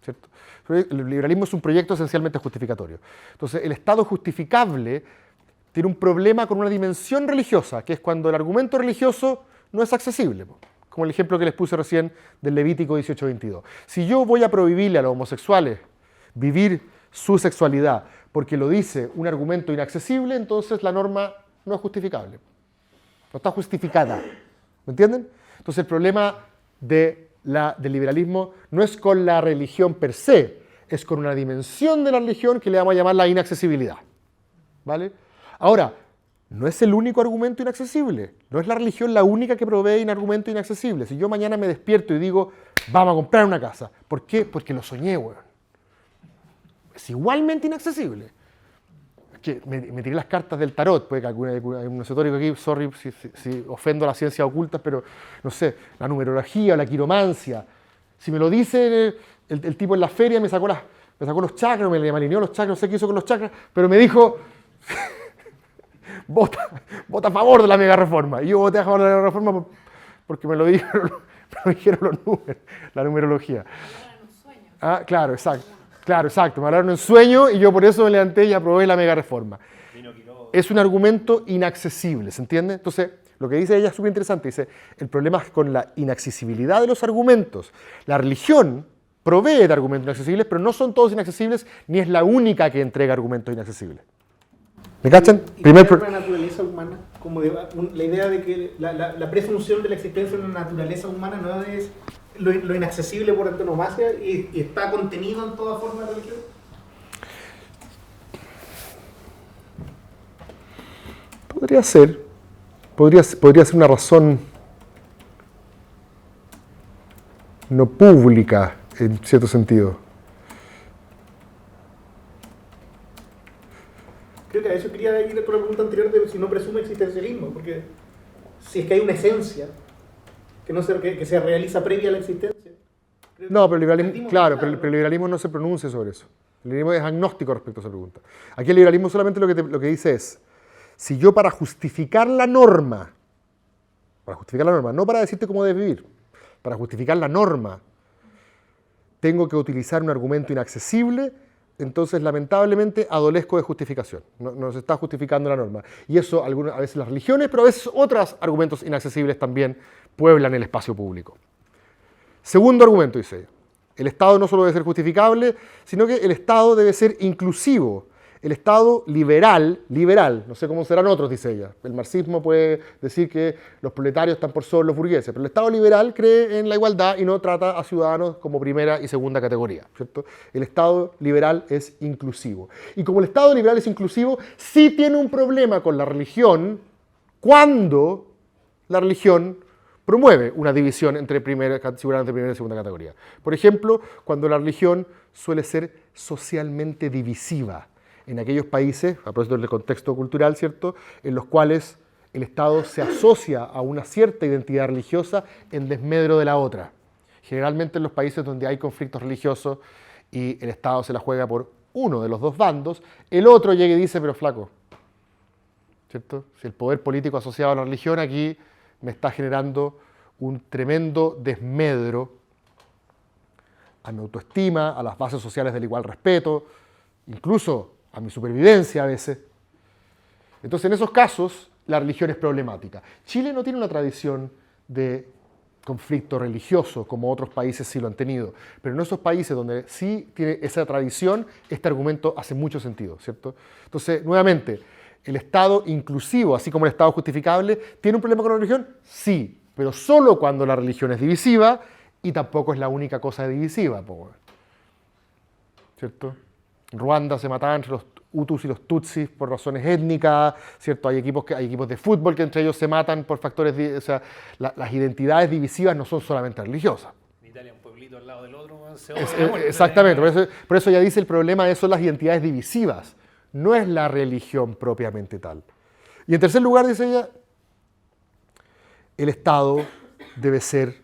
¿cierto? El liberalismo es un proyecto esencialmente justificatorio. Entonces, el Estado justificable tiene un problema con una dimensión religiosa, que es cuando el argumento religioso no es accesible, como el ejemplo que les puse recién del Levítico 18:22. Si yo voy a prohibirle a los homosexuales vivir su sexualidad porque lo dice un argumento inaccesible, entonces la norma no es justificable. No está justificada. ¿Me entienden? Entonces el problema del liberalismo no es con la religión per se, es con una dimensión de la religión que le vamos a llamar la inaccesibilidad. ¿Vale? Ahora, no es el único argumento inaccesible. No es la religión la única que provee un argumento inaccesible. Si yo mañana me despierto y digo, vamos a comprar una casa. ¿Por qué? Porque lo soñé, weón. Es igualmente inaccesible. Es que me tiré las cartas del tarot, puede que hay un esotérico aquí, sorry si ofendo a las ciencias ocultas, pero no sé, la numerología o la quiromancia. Si me lo dice el tipo en la feria, me sacó los chakras, me alineó los chakras, no sé qué hizo con los chakras, pero me dijo, vota a favor de la mega reforma. Y yo voté a favor de la mega reforma porque me lo dijeron los números, la numerología. Ah, claro, exacto. Claro, exacto, me hablaron en sueño y yo por eso me levanté y aprobé la mega reforma. Es un argumento inaccesible, ¿se entiende? Entonces, lo que dice ella es súper interesante, dice, el problema es con la inaccesibilidad de los argumentos. La religión provee de argumentos inaccesibles, pero no son todos inaccesibles, ni es la única que entrega argumentos inaccesibles. ¿Me cachan? Y la naturaleza humana, como la idea de que la presunción de la existencia de una naturaleza humana no es lo inaccesible por antonomasia y está contenido en toda forma de religión. Podría ser una razón no pública en cierto sentido. Creo que a eso quería ir con la pregunta anterior de si no presume existencialismo, porque si es que hay una esencia que se realiza previa a la existencia. No, pero el liberalismo, claro, pero el liberalismo no se pronuncia sobre eso. El liberalismo es agnóstico respecto a esa pregunta. Aquí el liberalismo solamente lo que dice es, si yo para justificar la norma para justificar la norma, no para decirte cómo debes vivir, para justificar la norma, tengo que utilizar un argumento inaccesible, entonces lamentablemente adolezco de justificación. No se está justificando la norma. Y eso a veces las religiones, pero a veces otros argumentos inaccesibles también pueblan el espacio público. Segundo argumento, dice ella. El Estado no solo debe ser justificable, sino que el Estado debe ser inclusivo. El Estado liberal, no sé cómo serán otros, dice ella. El marxismo puede decir que los proletarios están por sobre los burgueses, pero el Estado liberal cree en la igualdad y no trata a ciudadanos como primera y segunda categoría, ¿cierto? El Estado liberal es inclusivo. Y como el Estado liberal es inclusivo, sí tiene un problema con la religión cuando la religión promueve una división entre ciudadanos de primera y segunda categoría. Por ejemplo, cuando la religión suele ser socialmente divisiva. En aquellos países, a propósito del contexto cultural, ¿cierto?, en los cuales el Estado se asocia a una cierta identidad religiosa en desmedro de la otra. Generalmente en los países donde hay conflictos religiosos y el Estado se la juega por uno de los dos bandos, el otro llega y dice, pero flaco, ¿cierto? Si el poder político asociado a la religión aquí me está generando un tremendo desmedro a mi autoestima, a las bases sociales del igual respeto, incluso a mi supervivencia a veces. Entonces, en esos casos, la religión es problemática. Chile no tiene una tradición de conflicto religioso como otros países sí lo han tenido, pero en esos países donde sí tiene esa tradición, este argumento hace mucho sentido, ¿cierto? Entonces, nuevamente, ¿el Estado inclusivo, así como el Estado justificable, tiene un problema con la religión? Sí, pero solo cuando la religión es divisiva y tampoco es la única cosa divisiva, ¿cierto? En Ruanda se mataban entre los Hutus y los Tutsis por razones étnicas, ¿cierto? Hay equipos de fútbol que entre ellos se matan por factores, o sea, las identidades divisivas no son solamente religiosas. En Italia, un pueblito al lado del otro, Exactamente, por eso ya dice el problema son las identidades divisivas, no es la religión propiamente tal. Y en tercer lugar, dice ella, el Estado debe ser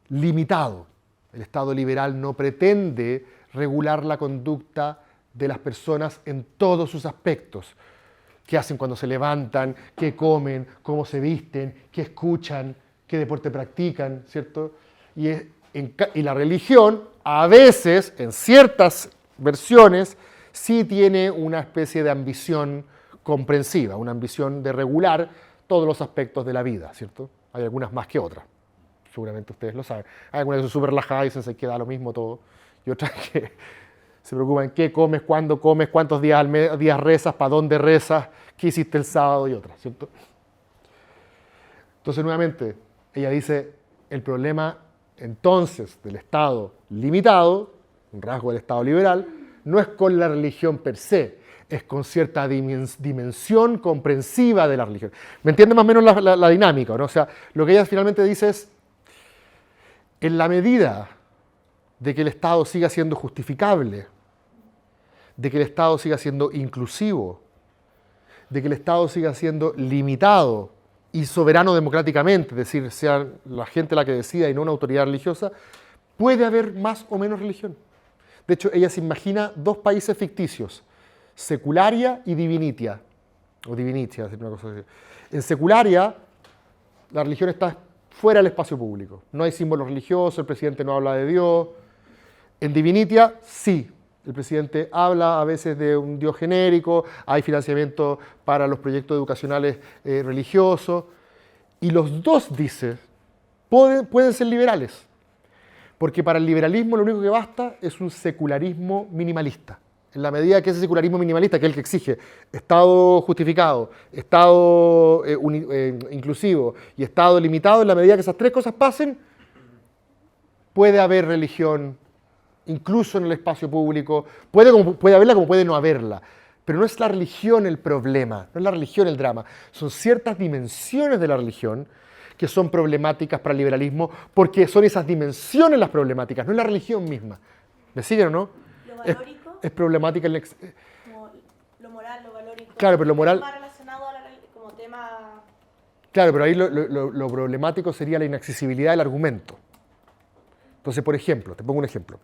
limitado. El Estado liberal no pretende regular la conducta de las personas en todos sus aspectos. Qué hacen cuando se levantan, qué comen, cómo se visten, qué escuchan, qué deporte practican, ¿cierto? Y la religión, a veces, en ciertas versiones, sí tiene una especie de ambición comprensiva, una ambición de regular todos los aspectos de la vida, ¿cierto? Hay algunas más que otras, seguramente ustedes lo saben. Hay algunas que son súper relajadas y dicen se queda lo mismo todo, y otras que se preocupan qué comes, cuándo comes, cuántos días rezas, para dónde rezas, qué hiciste el sábado y otras, ¿cierto? Entonces, nuevamente, ella dice, el problema entonces del Estado limitado, un rasgo del Estado liberal, no es con la religión per se, es con cierta dimensión comprensiva de la religión. ¿Me entiende más o menos la dinámica, ¿no? O sea, lo que ella finalmente dice es, en la medida de que el Estado siga siendo justificable, de que el Estado siga siendo inclusivo, de que el Estado siga siendo limitado y soberano democráticamente, es decir, sea la gente la que decida y no una autoridad religiosa, puede haber más o menos religión. De hecho, ella se imagina dos países ficticios, Secularia y Divinitia, o Divinitia, una cosa así. En Secularia, la religión está fuera del espacio público. No hay símbolos religiosos, el presidente no habla de Dios. En Divinitia, sí. El presidente habla a veces de un Dios genérico, hay financiamiento para los proyectos educacionales religiosos. Y los dos, dice, pueden ser liberales. Porque para el liberalismo lo único que basta es un secularismo minimalista. En la medida que ese secularismo minimalista, que es el que exige Estado justificado, Estado inclusivo y Estado limitado, en la medida que esas tres cosas pasen, puede haber religión, incluso en el espacio público, puede haberla como puede no haberla. Pero no es la religión el problema, no es la religión el drama. Son ciertas dimensiones de la religión que son problemáticas para el liberalismo, porque son esas dimensiones las problemáticas, no es la religión misma. ¿Me siguen o no? Lo valórico. Es problemática Como lo moral, lo valórico. Claro, pero lo moral. Tema relacionado a como tema. Claro, pero ahí lo problemático sería la inaccesibilidad del argumento. Entonces, por ejemplo, te pongo un ejemplo.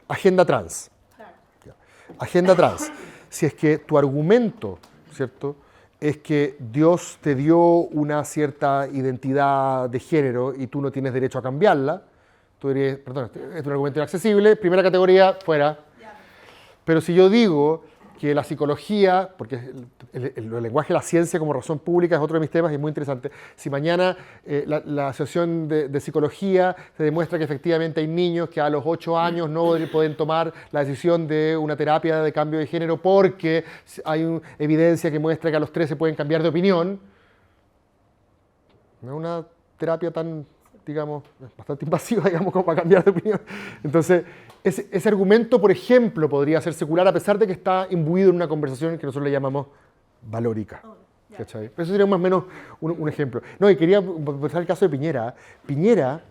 Agenda trans. Claro. Agenda trans. Si es que tu argumento, ¿cierto?, es que Dios te dio una cierta identidad de género y tú no tienes derecho a cambiarla. Tú dirías, perdón, este es un argumento inaccesible, primera categoría, fuera. Pero si yo digo que la psicología, porque el lenguaje de la ciencia como razón pública es otro de mis temas y es muy interesante, si mañana la Asociación de Psicología te demuestra que efectivamente hay niños que a los 8 años no pueden tomar la decisión de una terapia de cambio de género porque hay evidencia que muestra que a los 13 pueden cambiar de opinión, no es una terapia tan, digamos, bastante invasiva, digamos, como para cambiar de opinión. Entonces, ese argumento, por ejemplo, podría ser secular a pesar de que está imbuido en una conversación que nosotros le llamamos valórica. ¿Cachai? Eso sería más o menos un ejemplo. No, y quería pensar el caso de Piñera. Piñera,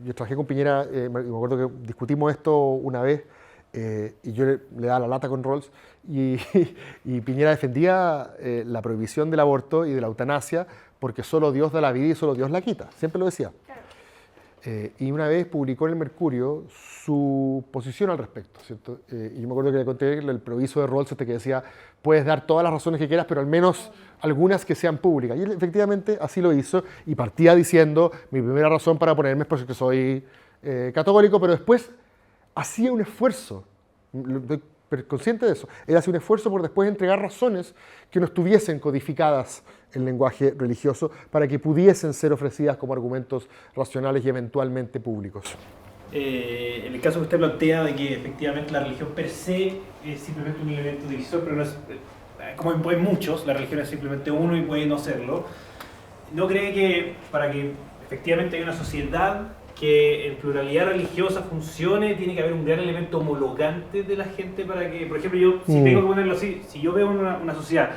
yo trabajé con Piñera, me acuerdo que discutimos esto una vez, y yo le daba la lata con Rawls, y Piñera defendía la prohibición del aborto y de la eutanasia porque solo Dios da la vida y solo Dios la quita. Siempre lo decía. Y una vez publicó en el Mercurio su posición al respecto, ¿cierto? Y yo me acuerdo que le conté el proviso de Rawls que decía, puedes dar todas las razones que quieras, pero al menos algunas que sean públicas. Y él efectivamente así lo hizo y partía diciendo, mi primera razón para oponerme es porque soy católico, pero después hacía un esfuerzo, estoy consciente de eso, él hacía un esfuerzo por después entregar razones que no estuviesen codificadas en lenguaje religioso para que pudiesen ser ofrecidas como argumentos racionales y eventualmente públicos. En el caso que usted plantea de que efectivamente la religión per se es simplemente un elemento divisor, pero no es, como en muchos, la religión es simplemente uno y puede no serlo, ¿no cree que para que efectivamente haya una sociedad que en pluralidad religiosa funcione, tiene que haber un gran elemento homologante de la gente para que, por ejemplo, yo, si tengo que ponerlo así, si yo veo una sociedad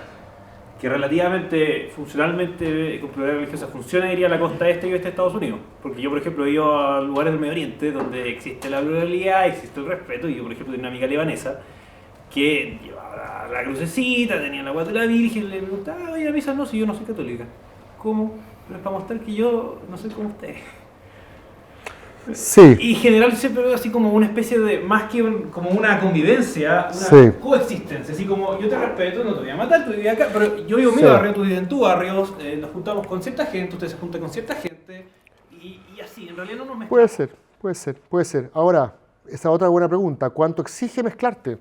que relativamente, funcionalmente, con pluralidad religiosa funciona, diría la costa este y oeste de Estados Unidos. Porque yo, por ejemplo, he ido a lugares del Medio Oriente donde existe la pluralidad, existe el respeto, y yo, por ejemplo, tenía una amiga libanesa que llevaba la crucecita, tenía la guata de la Virgen, le preguntaba, oye, a misa no, si yo no soy católica. ¿Cómo? Pero es para mostrar que yo no soy como usted. Sí. Y en general siempre veo así como una especie de, más que como una convivencia, una coexistencia, así como yo te respeto, no te voy a matar, tú vives acá, pero yo vivo en mi barrio, tú vives en tu barrio, nos juntamos con cierta gente, usted se junta con cierta gente, y así, en realidad no nos mezclamos. Puede ser. Ahora, esa otra buena pregunta, ¿cuánto exige mezclarte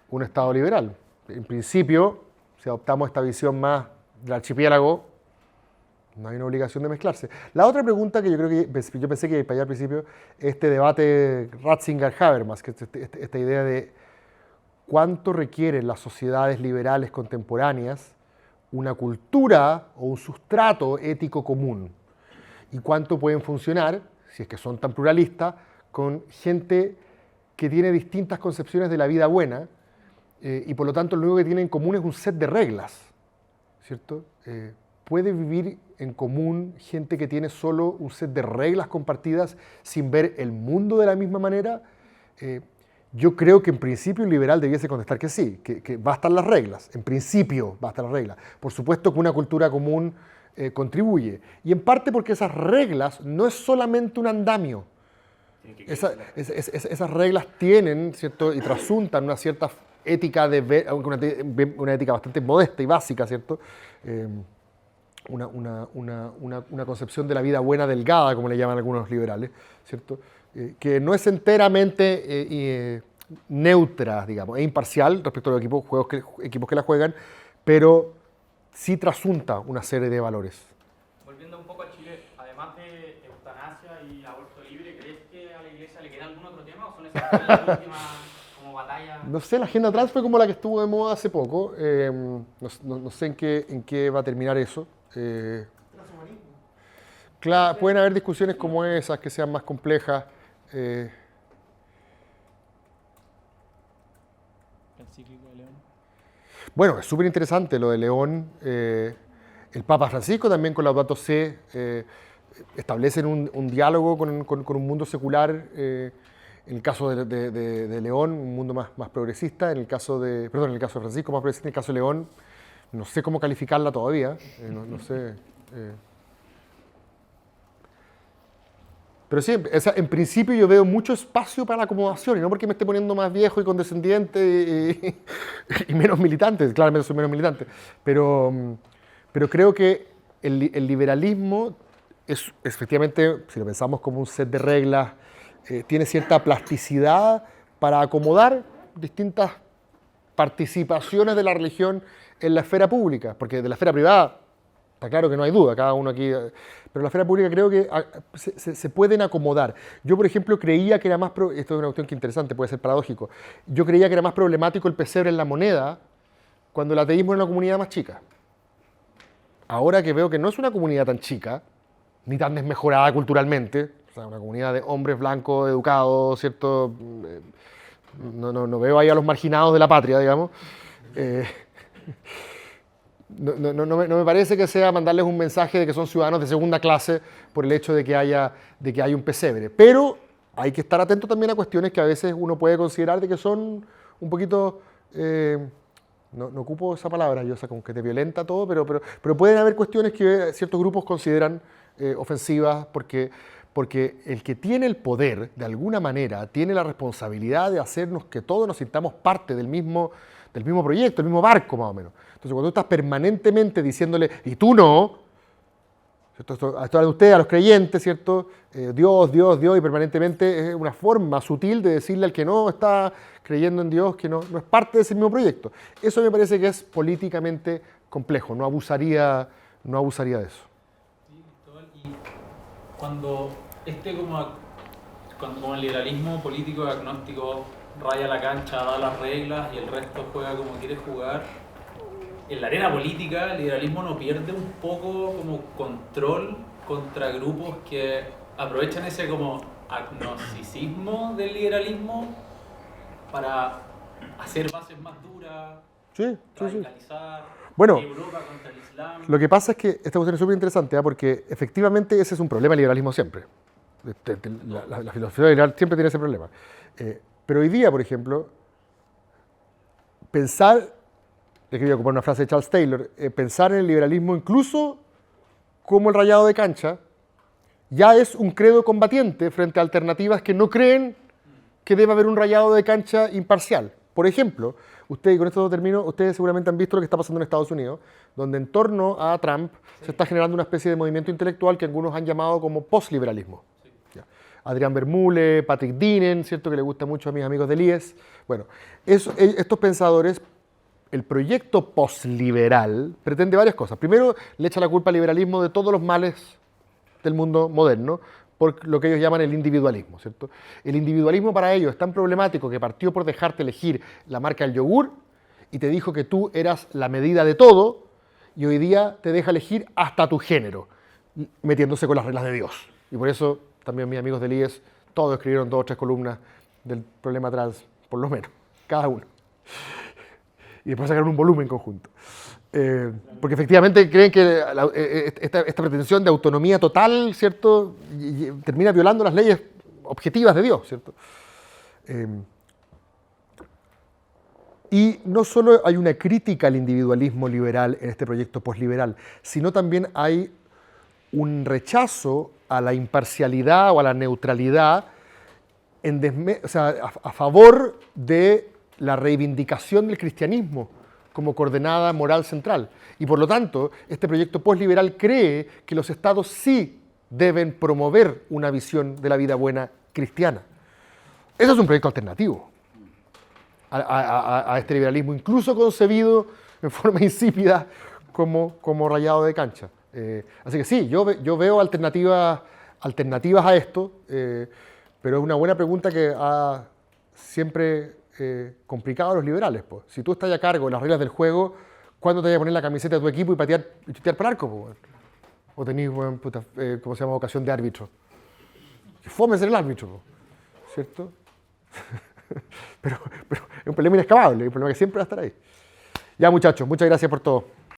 un Estado liberal? En principio, si adoptamos esta visión más del archipiélago, no hay una obligación de mezclarse. La otra pregunta que yo creo que yo pensé que para allá al principio, este debate Ratzinger-Habermas, que esta idea de cuánto requieren las sociedades liberales contemporáneas una cultura o un sustrato ético común y cuánto pueden funcionar, si es que son tan pluralistas, con gente que tiene distintas concepciones de la vida buena y por lo tanto lo único que tienen en común es un set de reglas, ¿cierto? Puede vivir en común gente que tiene solo un set de reglas compartidas sin ver el mundo de la misma manera. Yo creo que en principio un liberal debiese contestar que sí, que bastan las reglas. En principio bastan las reglas. Por supuesto que una cultura común contribuye. Y en parte porque esas reglas no es solamente un andamio. Esas reglas tienen, ¿cierto? Y trasuntan una cierta ética, una ética bastante modesta y básica, ¿cierto? Una concepción de la vida buena delgada, como le llaman algunos liberales, ¿cierto? Que no es enteramente neutra, digamos, es imparcial respecto a los equipos que la juegan, pero sí trasunta una serie de valores. Volviendo un poco a Chile, además de eutanasia y aborto libre, ¿crees que a la Iglesia le queda algún otro tema o son esas las últimas como batallas? No sé, la agenda trans fue como la que estuvo de moda hace poco, no sé en qué va a terminar eso. Claro, pueden haber discusiones como esas que sean más complejas. Bueno, es súper interesante lo de León. El Papa Francisco también con Laudato Si establecen un diálogo con un mundo secular. En el caso de León, un mundo más progresista. En el caso de Francisco, más progresista. En el caso de León, no sé cómo calificarla todavía. No sé. Pero sí, o sea, en principio yo veo mucho espacio para la acomodación, y no porque me esté poniendo más viejo y condescendiente y menos militante, claramente soy menos militante, pero creo que el liberalismo es efectivamente, si lo pensamos como un set de reglas, tiene cierta plasticidad para acomodar distintas participaciones de la religión en la esfera pública, porque de la esfera privada está claro que no hay duda, cada uno aquí, pero en la esfera pública creo que se pueden acomodar. Yo, por ejemplo, creía que era más, esto es una cuestión que interesante, puede ser paradójico, yo creía que era más problemático el pesebre en la moneda cuando el ateísmo era una comunidad más chica. Ahora que veo que no es una comunidad tan chica, ni tan desmejorada culturalmente, o sea, una comunidad de hombres blancos, educados, ¿cierto? No veo ahí a los marginados de la patria, digamos. No me parece que sea mandarles un mensaje de que son ciudadanos de segunda clase por el hecho de que haya un pesebre. Pero hay que estar atento también a cuestiones que a veces uno puede considerar de que son un poquito... no ocupo esa palabra, yo como que te violenta todo, pero pueden haber cuestiones que ciertos grupos consideran ofensivas porque el que tiene el poder, de alguna manera, tiene la responsabilidad de hacernos que todos nos sintamos parte del mismo proyecto, del mismo barco, más o menos. Entonces, cuando tú estás permanentemente diciéndole, y tú no, ¿cierto? Esto de ustedes, a los creyentes, ¿cierto? Dios, y permanentemente es una forma sutil de decirle al que no está creyendo en Dios que no es parte de ese mismo proyecto. Eso me parece que es políticamente complejo, no abusaría de eso. Y cuando como el liberalismo político agnóstico raya la cancha, da las reglas y el resto juega como quiere jugar, en la arena política el liberalismo no pierde un poco como control contra grupos que aprovechan ese como agnosticismo del liberalismo para hacer bases más duras, radicalizar, bueno, Europa contra el Islam. Lo que pasa es que esta cuestión es súper interesante, porque efectivamente ese es un problema del liberalismo siempre. La filosofía liberal siempre tiene ese problema. Pero hoy día, por ejemplo, pensar, es que voy a ocupar una frase de Charles Taylor, pensar en el liberalismo incluso como el rayado de cancha, ya es un credo combatiente frente a alternativas que no creen que debe haber un rayado de cancha imparcial. Por ejemplo, ustedes, y con esto termino, ustedes seguramente han visto lo que está pasando en Estados Unidos, donde en torno a Trump se está generando una especie de movimiento intelectual que algunos han llamado como postliberalismo. Adrián Vermule, Patrick Dinen, ¿cierto? Que le gusta mucho a mis amigos del IES. Bueno, estos pensadores, el proyecto postliberal pretende varias cosas. Primero, le echa la culpa al liberalismo de todos los males del mundo moderno, por lo que ellos llaman el individualismo, ¿cierto? El individualismo para ellos es tan problemático que partió por dejarte elegir la marca del yogur y te dijo que tú eras la medida de todo y hoy día te deja elegir hasta tu género, metiéndose con las reglas de Dios. Y por eso también mis amigos del IES, todos escribieron 2 o 3 columnas del problema trans, por lo menos, cada uno. Y después sacaron un volumen conjunto. Porque efectivamente creen que esta pretensión de autonomía total, ¿cierto?, termina violando las leyes objetivas de Dios, ¿cierto? Y no solo hay una crítica al individualismo liberal en este proyecto postliberal, sino también hay un rechazo a la imparcialidad o a la neutralidad a favor de la reivindicación del cristianismo como coordenada moral central. Y por lo tanto, este proyecto postliberal cree que los estados sí deben promover una visión de la vida buena cristiana. Ese es un proyecto alternativo a este liberalismo, incluso concebido en forma insípida como rayado de cancha. Así que sí, yo veo alternativas a esto, pero es una buena pregunta que ha siempre complicado a los liberales. Pues. Si tú estás a cargo de las reglas del juego, ¿cuándo te vas a poner la camiseta de tu equipo y patear para el arco? Pues? O tenés, ¿cómo se llama? Vocación de árbitro. Fome ser el árbitro, pues. ¿Cierto? pero es un problema inexcavable, es un problema que siempre va a estar ahí. Ya, muchachos, muchas gracias por todo.